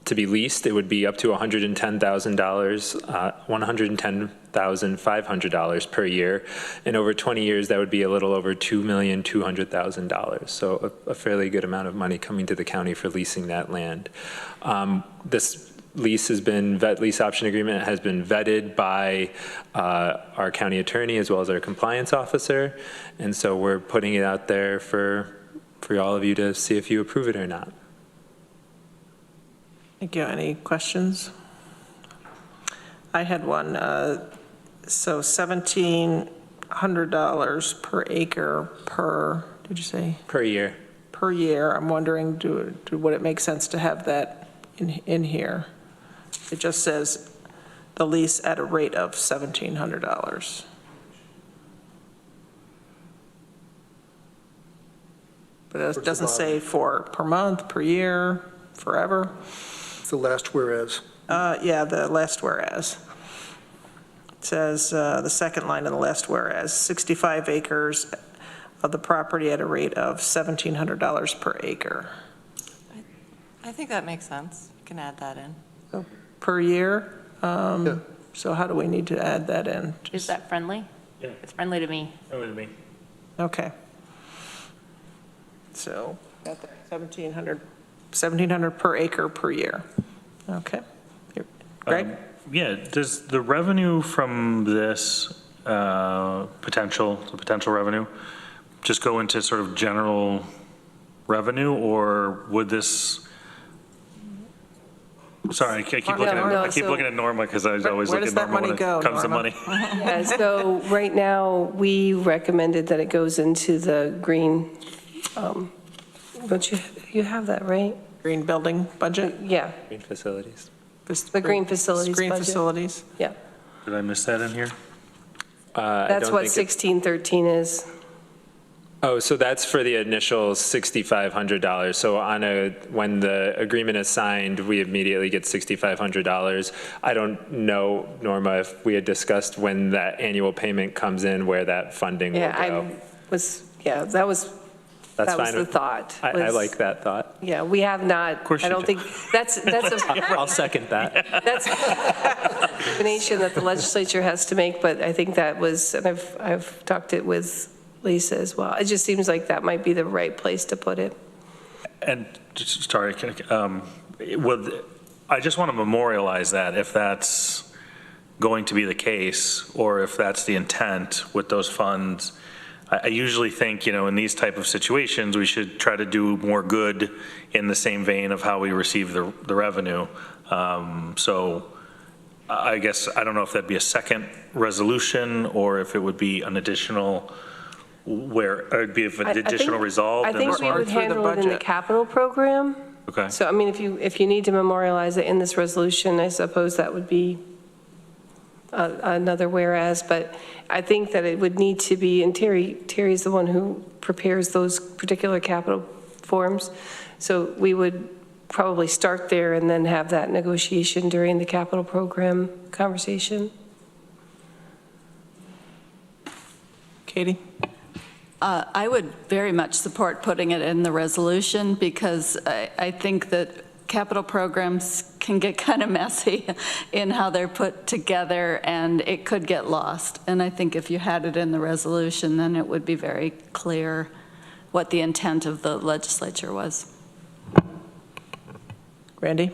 leased, it would be up to $110,500 per year. And over 20 years, that would be a little over $2,200,000. So a fairly good amount of money coming to the county for leasing that land. This lease option agreement has been vetted by our county attorney as well as our compliance officer. And so we're putting it out there for all of you to see if you approve it or not. Thank you. Any questions? I had one. So $1,700 per acre per, did you say? Per year. Per year. I'm wondering, would it make sense to have that in here? It just says the lease at a rate of $1,700. But it doesn't say per month, per year, forever. It's the last whereas. Yeah, the last whereas. It says the second line in the last whereas, 65 acres of the property at a rate of $1,700 per acre. I think that makes sense. You can add that in. So, per year? Yeah. So how do we need to add that in? Is that friendly? Yeah. It's friendly to me. Friendly to me. Okay. So, got that, 1,700 per acre per year. Okay. Greg? Yeah, does the revenue from this potential revenue just go into sort of general revenue, or would this, sorry, I keep looking at Norma because I was always looking at Norma when it comes to money. Yeah, so right now, we recommended that it goes into the green, don't you have that, right? Green building budget? Yeah, Green facilities. the green facilities Green budget. facilities? Yeah, Did I miss that in here? that's what 1613 is. Oh, so that's for the initial $6,500. So when the agreement is signed, we immediately get $6,500. I don't know, Norma, if we had discussed when that annual payment comes in, where that funding will go. That was That's that was fine. the thought. I like that thought. Yeah, we have not, Of course I you don't do. think, that's I'll second that. that's a determination that the legislature has to make, but I think that was, and I've talked it with Lisa as well. It just seems like that might be the right place to put it. And, sorry, I just want to memorialize that if that's going to be the case, or if that's the intent with those funds. I usually think, in these type of situations, we should try to do more good in the same vein of how we receive the revenue. So I guess, I don't know if that'd be a second resolution, or if it would be an additional, resolve I in think this we one? would handle it in the capital program. Okay. So, I mean, if you need to memorialize it in this resolution, I suppose that would be another whereas, but I think that it would need to be, and Terry's the one who prepares those particular capital forms, so we would probably start there and then have that negotiation during the capital program conversation. Katie? I would very much support putting it in the resolution, because I think that capital programs can get kind of messy in how they're put together, and it could get lost. And I think if you had it in the resolution, then it would be very clear what the intent of the legislature was. Randy?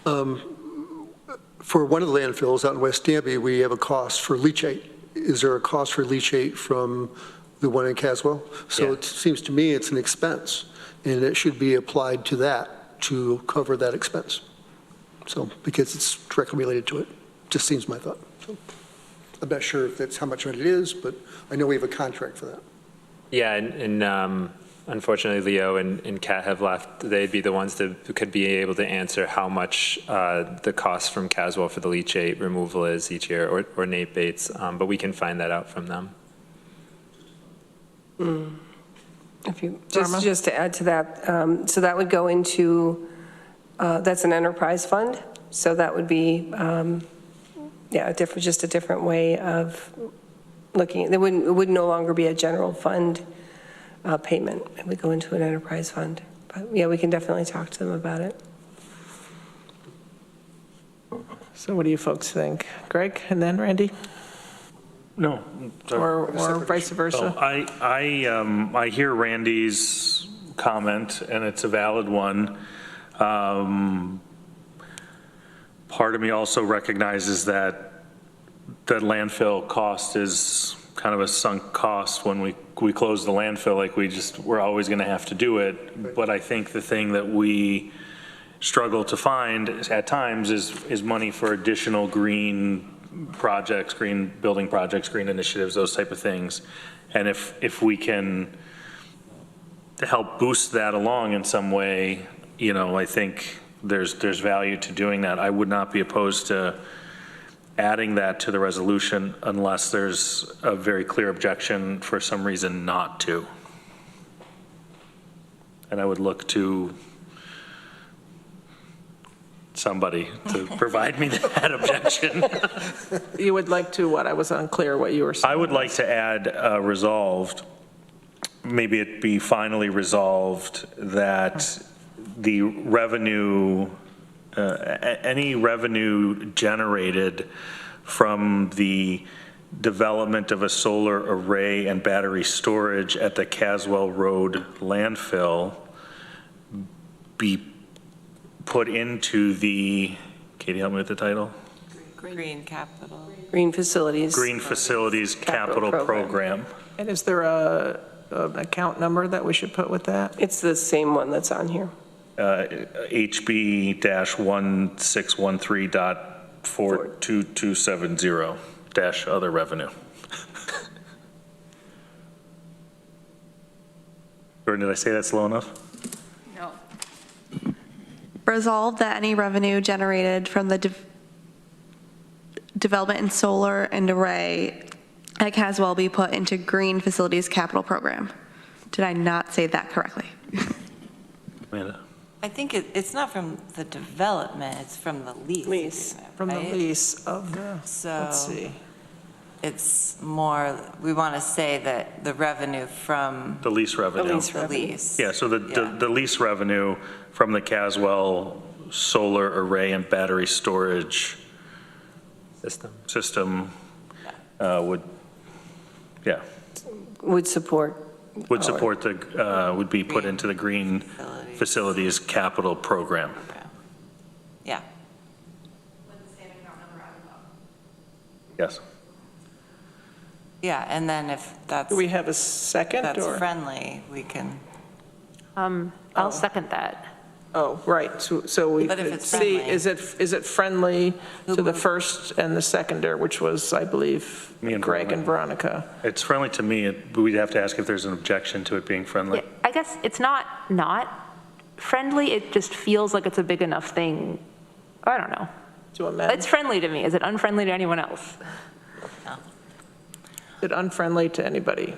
For one of the landfills out in West Danby, we have a cost for leachate. Is there a cost for leachate from the one in Caswell? So Yeah. it seems to me it's an expense, and it should be applied to that to cover that expense. So, because it's directly related to it, just seems my thought. So, I'm not sure if that's how much it is, but I know we have a contract for that. Yeah, and unfortunately, Leo and Kat have left. They'd be the ones that could be able to answer how much the cost from Caswell for the leachate removal is each year, or Nate Bates, but we can find that out from them. If you, just to add to that, so that would go into, that's an enterprise fund, so that would be, yeah, just a different way of looking. It would no longer be a general fund payment. It would go into an enterprise fund. But yeah, we can definitely talk to them about it. So what do you folks think? Greg and then Randy? No. Or vice versa? So I hear Randy's comment, and it's a valid one. Part of me also recognizes that landfill cost is kind of a sunk cost when we close the landfill, like we're always going to have to do it. But I think the thing that we struggle to find at times is money for additional green projects, green building projects, green initiatives, those type of things. And if we can help boost that along in some way, I think there's value to doing that. I would not be opposed to adding that to the resolution unless there's a very clear objection for some reason not to. And I would look to somebody to provide me that objection. You would like to what? I was unclear what you were saying. I would like to add resolved, maybe it be finally resolved that the revenue, any revenue generated from the development of a solar array and battery storage at the Caswell Road landfill be put into the, Katie, help me with the title? Green capital. Green facilities. Green Facilities Capital Program. And is there an account number that we should put with that? It's the same one that's on here. HB-1613.42270 other revenue. Or did I say that slow enough? No. Resolved that any revenue generated from the development in solar and array at Caswell be put into Green Facilities Capital Program. Did I not say that correctly? Amanda? I think it's not from the development, it's from the lease. agreement, From right? the lease of the, So let's see. it's more, we want to say that the revenue from The lease revenue. the lease. Yeah, so the lease revenue from the Caswell solar array and battery storage system would Would support the, would be put into the Green Facilities Capital Program. Yeah. Yes. Yeah, and then if that's, Do we have a second that's or? friendly, we can, I'll second that. Oh, right, so we But if could it's see, friendly. is it friendly to the first and the seconder, which was, I believe, Me and Greg and Veronica? It's friendly to me, but we'd have to ask if there's an objection to it being friendly. Yeah, I guess it's not friendly, it just feels like it's a big enough thing. I don't know. To amend? It's friendly to me. Is it unfriendly to anyone else? Is it unfriendly to anybody?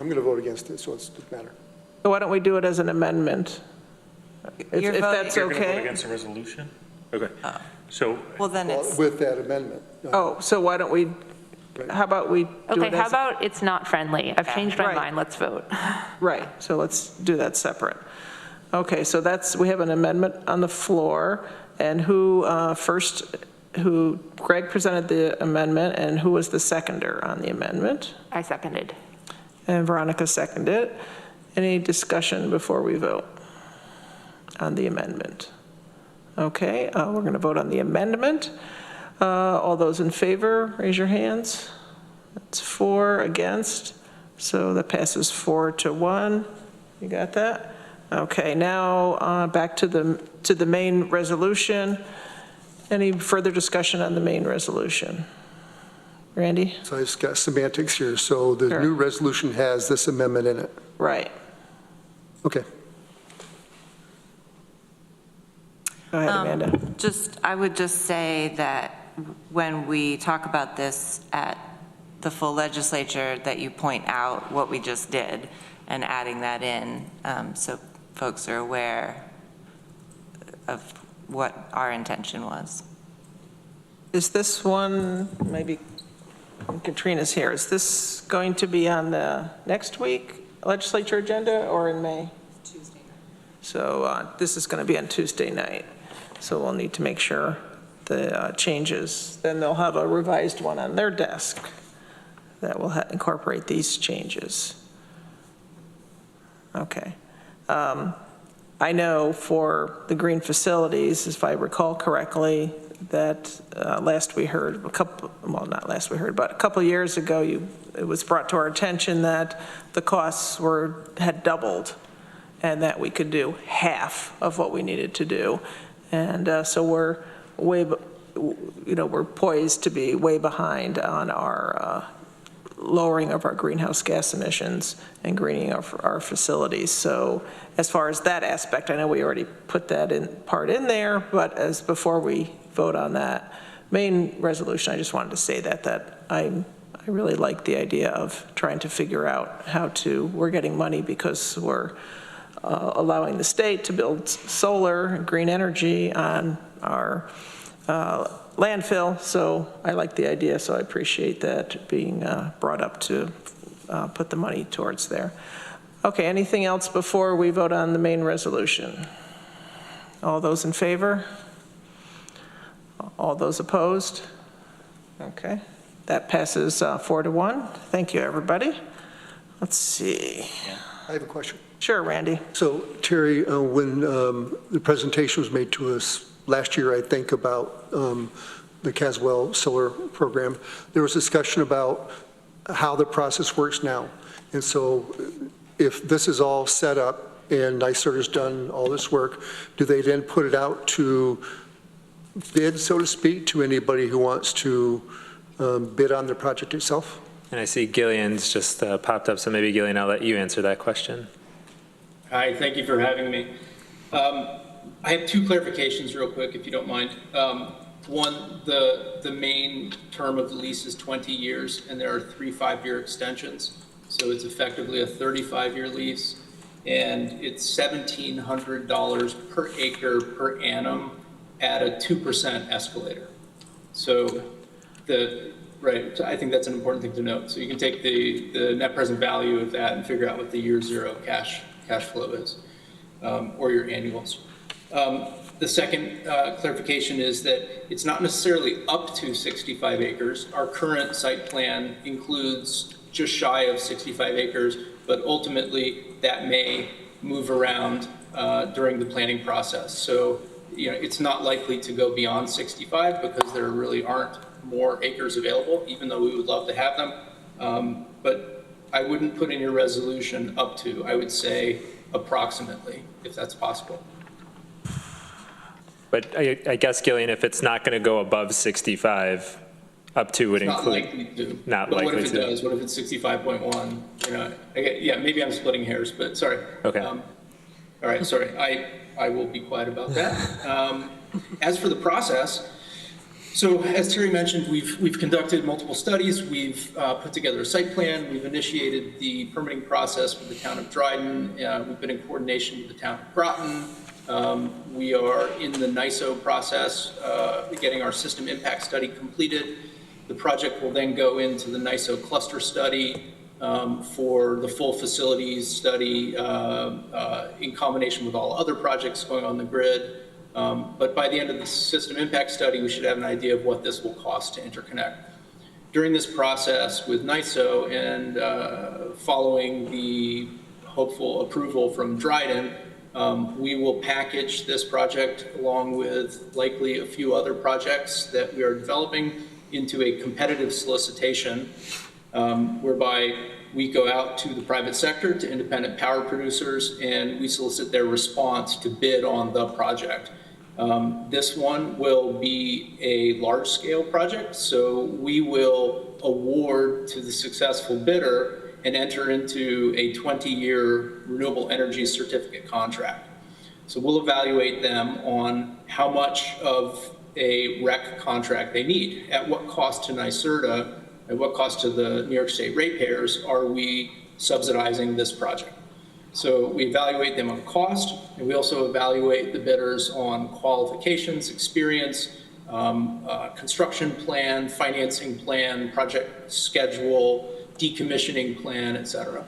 I'm going to vote against it, so it doesn't matter. So why don't we do it as an amendment? If that's You're going to vote okay? against the resolution? Okay. So well, then it's, With that amendment. Oh, so why don't we, how about we do Okay, it how as, about it's not friendly? I've changed my Right. mind, let's vote. right, so let's do that separate. Okay, so we have an amendment on the floor, and Greg presented the amendment, and who was the seconder on the amendment? I seconded. And Veronica seconded it. Any discussion before we vote on the amendment? Okay, we're going to vote on the amendment. All those in favor, raise your hands. That's 4 against, so that passes 4-1. You got that? Okay, now back to the main resolution. Any further discussion on the main resolution? Randy? So I just got semantics here. So the Sure. new resolution has this amendment in it. Right. Okay. Go ahead, Amanda. I would just say that when we talk about this at the full legislature, that you point out what we just did and adding that in, so folks are aware of what our intention was. Is this one, maybe Katrina's here, is this going to be on the next week legislature agenda or in May? Tuesday night. So this is going to be on Tuesday night. So we'll need to make sure the changes, then they'll have a revised one on their desk that will incorporate these changes. Okay. I know for the green facilities, if I recall correctly, that last we heard, not last we heard, but a couple years ago, it was brought to our attention that the costs had doubled and that we could do half of what we needed to do. And so we're poised to be way behind on our lowering of our greenhouse gas emissions and greening of our facilities. So as far as that aspect, I know we already put that part in there, but as before we vote on that main resolution, I just wanted to say that I really like the idea of trying to figure out we're getting money because we're allowing the state to build solar and green energy on our landfill. So I like the idea, so I appreciate that being brought up to put the money towards there. Okay, anything else before we vote on the main resolution? All those in favor? All those opposed? Okay, that passes 4-1. Thank you, everybody. Let's see. I have a question. Sure, Randy. So Terry, when the presentation was made to us last year, I think, about the Caswell solar program, there was discussion about how the process works now. And so if this is all set up and NYSERD has done all this work, do they then put it out to bid, so to speak, to anybody who wants to bid on the project itself? And I see Gillian's just popped up, so maybe Gillian, I'll let you answer that question. Hi, thank you for having me. I have 2 clarifications real quick, if you don't mind. One, the main term of the lease is 20 years, and there are 3 5-year extensions. So it's effectively a 35-year lease, and it's $1,700 per acre per annum at a 2% escalator. So right, I think that's an important thing to note. So you can take the net present value of that and figure out what the year 0 cash flow is, or your annuals. The second clarification is that it's not necessarily up to 65 acres. Our current site plan includes just shy of 65 acres, but ultimately that may move around during the planning process. So it's not likely to go beyond 65 because there really aren't more acres available, even though we would love to have them. But I wouldn't put in your resolution up to, I would say approximately, if that's possible. But I guess, Gillian, if it's not going to go above 65, up to would include. Not likely to. Not but likely what if it to. does? What if it's 65.1? Yeah, maybe I'm splitting hairs, but sorry. Okay. All right, sorry. I will be quiet about that. As for the process, so as Terry mentioned, we've conducted multiple studies. We've put together a site plan. We've initiated the permitting process with the town of Dryden. We've been in coordination with the town of Groton. We are in the NYSO process, getting our system impact study completed. The project will then go into the NYSO cluster study for the full facilities study in combination with all other projects going on the grid. But by the end of the system impact study, we should have an idea of what this will cost to interconnect. During this process with NYSO and following the hopeful approval from Dryden, we will package this project along with likely a few other projects that we are developing into a competitive solicitation, whereby we go out to the private sector, to independent power producers, and we solicit their response to bid on the project. This one will be a large-scale project, so we will award to the successful bidder and enter into a 20-year renewable energy certificate contract. So we'll evaluate them on how much of a REC contract they need, at what cost to NYSERDA, at what cost to the New York State ratepayers are we subsidizing this project. So we evaluate them on cost, and we also evaluate the bidders on qualifications, experience, construction plan, financing plan, project schedule, decommissioning plan, et cetera.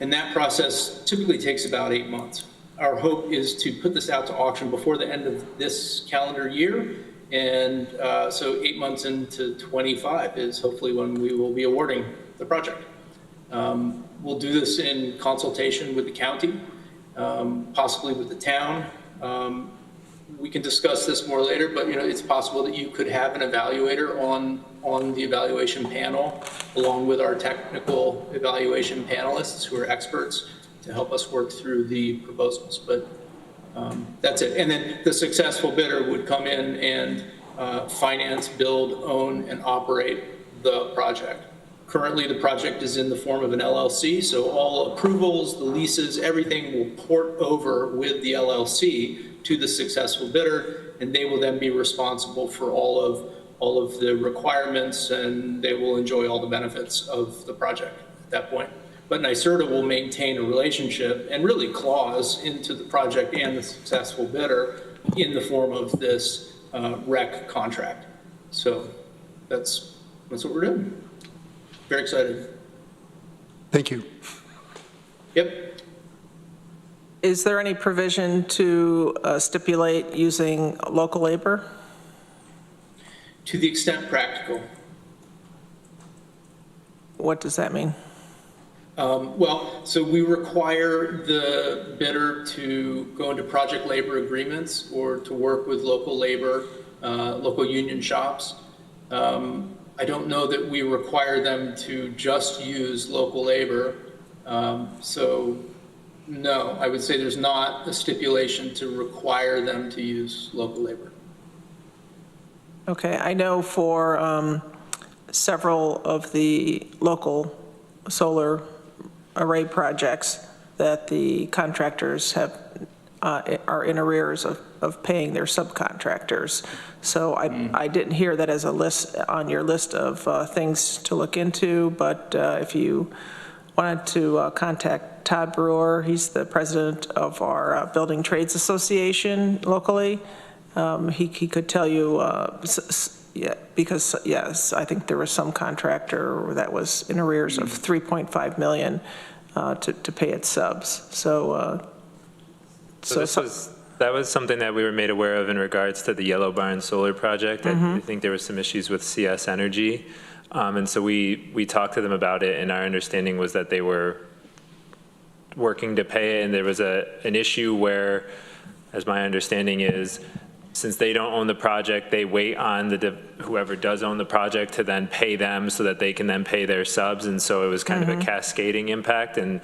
And that process typically takes about 8 months. Our hope is to put this out to auction before the end of this calendar year. And so 8 months into 25 is hopefully when we will be awarding the project. We'll do this in consultation with the county, possibly with the town. We can discuss this more later, but it's possible that you could have an evaluator on the evaluation panel, along with our technical evaluation panelists who are experts to help us work through the proposals. But that's it. And then the successful bidder would come in and finance, build, own, and operate the project. Currently, the project is in the form of an LLC, so all approvals, the leases, everything will port over with the LLC to the successful bidder, and they will then be responsible for all of the requirements, and they will enjoy all the benefits of the project at that point. But NYSERDA will maintain a relationship and really clause into the project and the successful bidder in the form of this REC contract. So that's what we're doing. Very excited. Thank you. Yep. Is there any provision to stipulate using local labor? To the extent practical. What does that mean? Well, so we require the bidder to go into project labor agreements or to work with local labor, local union shops. I don't know that we require them to just use local labor. So no, I would say there's not a stipulation to require them to use local labor. Okay, I know for several of the local solar array projects that the contractors have are in arrears of paying their subcontractors. So I didn't hear that as a list on your list of things to look into, but if you wanted to contact Todd Brewer, he's the president of our Building Trades Association locally, he could tell you, yeah, because yes, I think there was some contractor that was in arrears of $3.5 million to pay its subs. So that was something that we were made aware of in regards to the Yellow Barn Solar Project. I think there were some issues with CS Energy. And so we talked to them about it, and our understanding was that they were working to pay it, and there was an issue where, as my understanding is, since they don't own the project, they wait on whoever does own the project to then pay them so that they can then pay their subs, and so it was kind of a cascading impact. And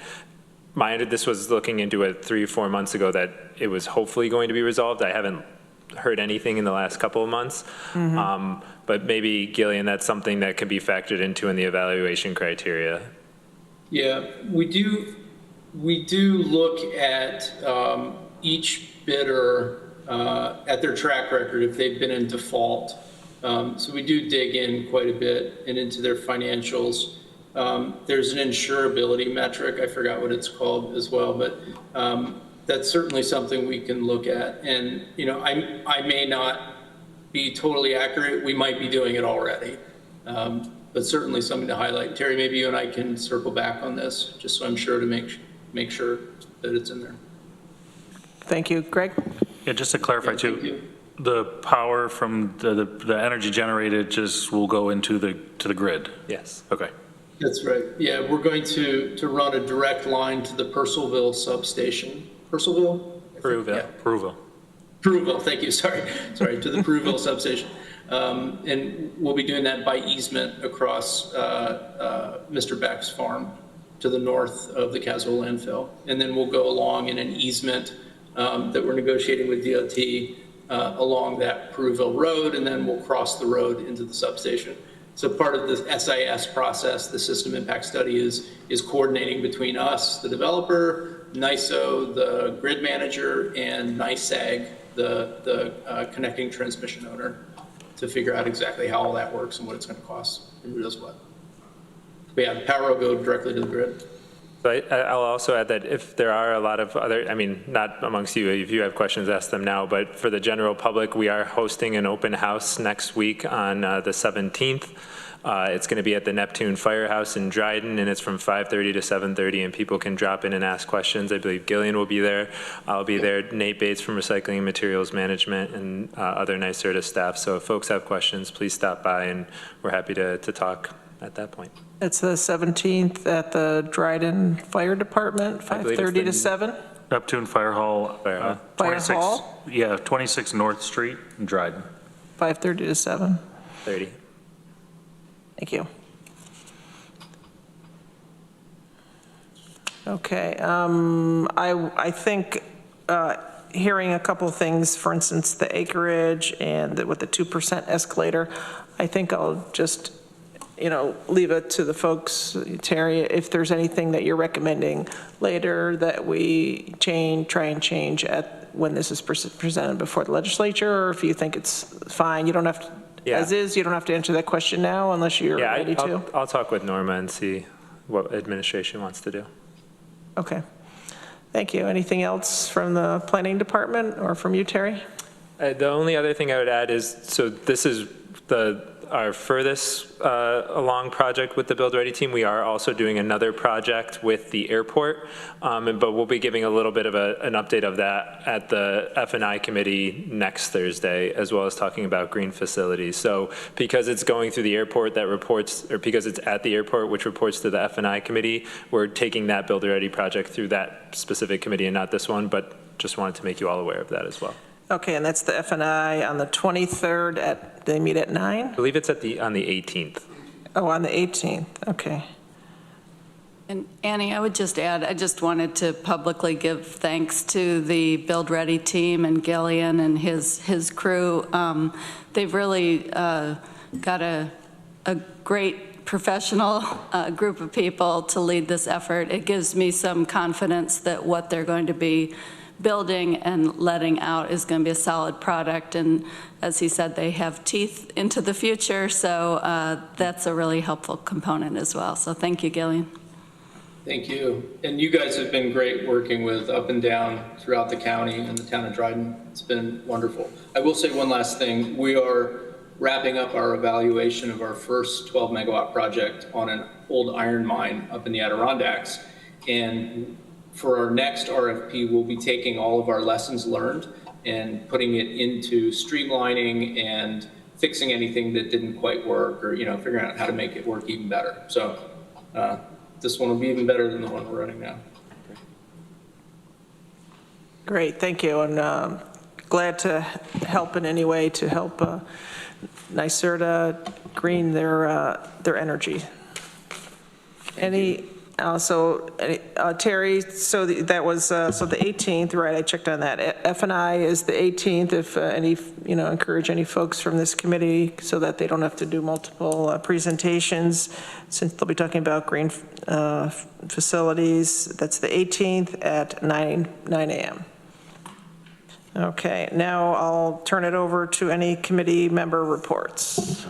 this was looking into it 3 or 4 months ago that it was hopefully going to be resolved. I haven't heard anything in the last couple of months. But maybe, Gillian, that's something that could be factored into in the evaluation criteria. Yeah, we do look at each bidder at their track record if they've been in default. So we do dig in quite a bit and into their financials. There's an insurability metric, I forgot what it's called as well, but that's certainly something we can look at. And I may not be totally accurate. We might be doing it already, but certainly something to highlight. Terry, maybe you and I can circle back on this, just so I'm sure to make sure that it's in there. Thank you. Greg? Yeah, just to clarify too, the power from the energy generated just will go into the grid? Yes. Okay. That's right. Yeah, we're going to run a direct line to the Purcellville substation. Purcellville? Peruville. Yeah. Peruville. Peruville, thank you, sorry, to the Peruville substation. And we'll be doing that by easement across Mr. Beck's farm to the north of the Caswell landfill. And then we'll go along in an easement that we're negotiating with DOT along that Peruville road, and then we'll cross the road into the substation. So part of the SIS process, the system impact study, is coordinating between us, the developer, NISO, the grid manager, and NISAG, the connecting transmission owner, to figure out exactly how all that works and what it's going to cost and who does what. But yeah, the power will go directly to the grid. So I'll also add that if there are a lot of other, I mean, not amongst you, if you have questions, ask them now, but for the general public, we are hosting an open house next week on the 17th. It's going to be at the Neptune Firehouse in Dryden, and it's from 5:30 to 7:30, and people can drop in and ask questions. I believe Gillian will be there. I'll be there, Nate Bates from Recycling and Materials Management, and other NYSERDA staff. So if folks have questions, please stop by, and we're happy to talk at that point. It's the 17th at the Dryden Fire Department, 5:30 to 7? Neptune Fire Hall. Fire 26 Hall? Yeah, 26 North Street in Dryden. 5:30 to 7. 30. Thank you. Okay, I think hearing a couple of things, for instance, the acreage and with the 2% escalator, I think I'll just, leave it to the folks, Terry, if there's anything that you're recommending later that we try and change when this is presented before the legislature, or if you think it's fine, you don't have to. Yeah. As is, you don't have to answer that question now unless you're ready to. I'll talk with Norma and see what administration wants to do. Okay. Thank you. Anything else from the planning department or from you, Terry? The only other thing I would add is, so this is our furthest along project with the Build Ready team. We are also doing another project with the airport, but we'll be giving a little bit of an update of that at the F&I committee next Thursday, as well as talking about green facilities. So because it's going through the airport that reports, or because it's at the airport which reports to the F&I committee, we're taking that Build Ready project through that specific committee and not this one, but just wanted to make you all aware of that as well. Okay, and that's the F&I on the 23rd they meet at 9? I believe it's on the 18th. Oh, on the 18th, okay. And Annie, I would just add, I just wanted to publicly give thanks to the Build Ready team and Gillian and his crew. They've really got a great professional group of people to lead this effort. It gives me some confidence that what they're going to be building and letting out is going to be a solid product, and as he said, they have teeth into the future, so that's a really helpful component as well. So thank you, Gillian. Thank you. And you guys have been great working with up and down throughout the county and the town of Dryden. It's been wonderful. I will say one last thing. We are wrapping up our evaluation of our first 12 megawatt project on an old iron mine up in the Adirondacks, and for our next RFP, we'll be taking all of our lessons learned and putting it into streamlining and fixing anything that didn't quite work, or figuring out how to make it work even better. So this one will be even better than the one we're running now. Great, thank you, and glad to help in any way to help NYSERDA green their energy. Terry, so that was so the 18th, right? I checked on that. F&I is the 18th. If encourage any folks from this committee so that they don't have to do multiple presentations, since they'll be talking about green facilities. That's the 18th at 9 a.m. Okay, now I'll turn it over to any committee member reports.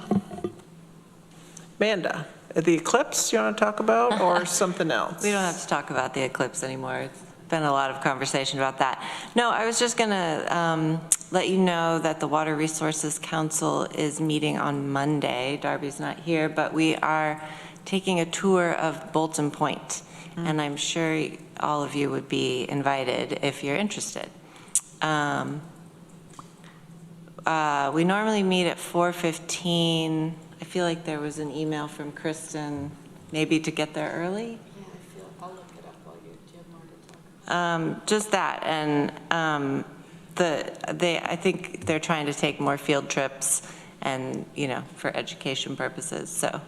Amanda. The eclipse you want to talk about, or something else? We don't have to talk about the eclipse anymore. It's been a lot of conversation about that. No, I was just going to let you know that the Water Resources Council is meeting on Monday. Darby's not here, but we are taking a tour of Bolton Point, and I'm sure all of you would be invited if you're interested. We normally meet at 4:15. I feel like there was an email from Kristen maybe to get there early. I'll look it up while you, do you have more to talk? Just that, and I think they're trying to take more field trips and, for education purposes. So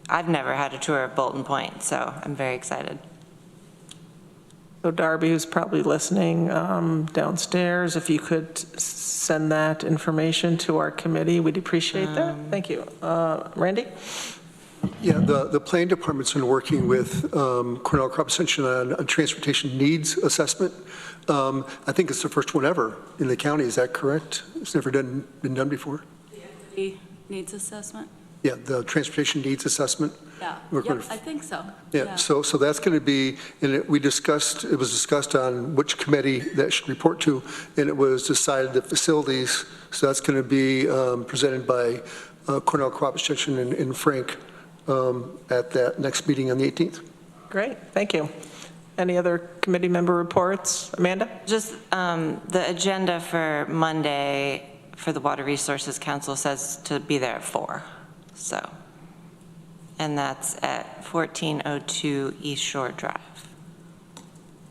I've never had a tour of Bolton Point, so I'm very excited. So Darby, who's probably listening downstairs, if you could send that information to our committee, we'd appreciate that. Thank you. Randy? Yeah, the planning department's been working with Cornell Crop Extension on a transportation needs assessment. I think it's the first one ever in the county. Is that correct? It's never been done before? The equity needs assessment? Yeah, the transportation needs assessment. Yeah, I think so. Yeah, so that's going to be, and it was discussed on which committee that should report to, and it was decided that facilities, so that's going to be presented by Cornell Crop Extension and Frank at that next meeting on the 18th. Great, thank you. Any other committee member reports? Amanda? Just the agenda for Monday for the Water Resources Council says to be there at 4. So, and that's at 1402 East Shore Drive.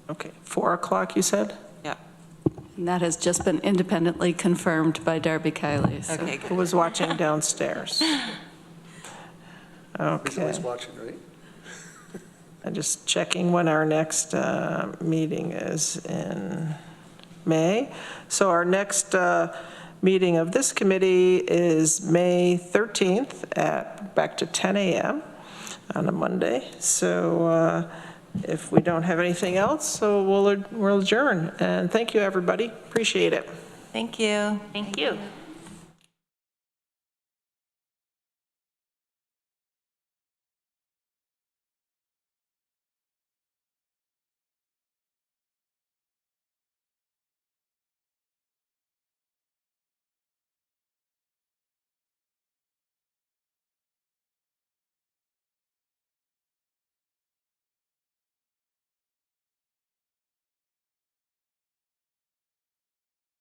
Okay, 4 o'clock you said? Yep. And that has just been independently confirmed by Darby Kiley. So. Okay, Who was watching downstairs? He's always Okay. watching, right? I'm just checking when our next meeting is in May. So our next meeting of this committee is May 13th at back to 10 a.m. on a Monday. So if we don't have anything else, so we'll adjourn. And thank you, everybody. Appreciate it. Thank you. Thank you.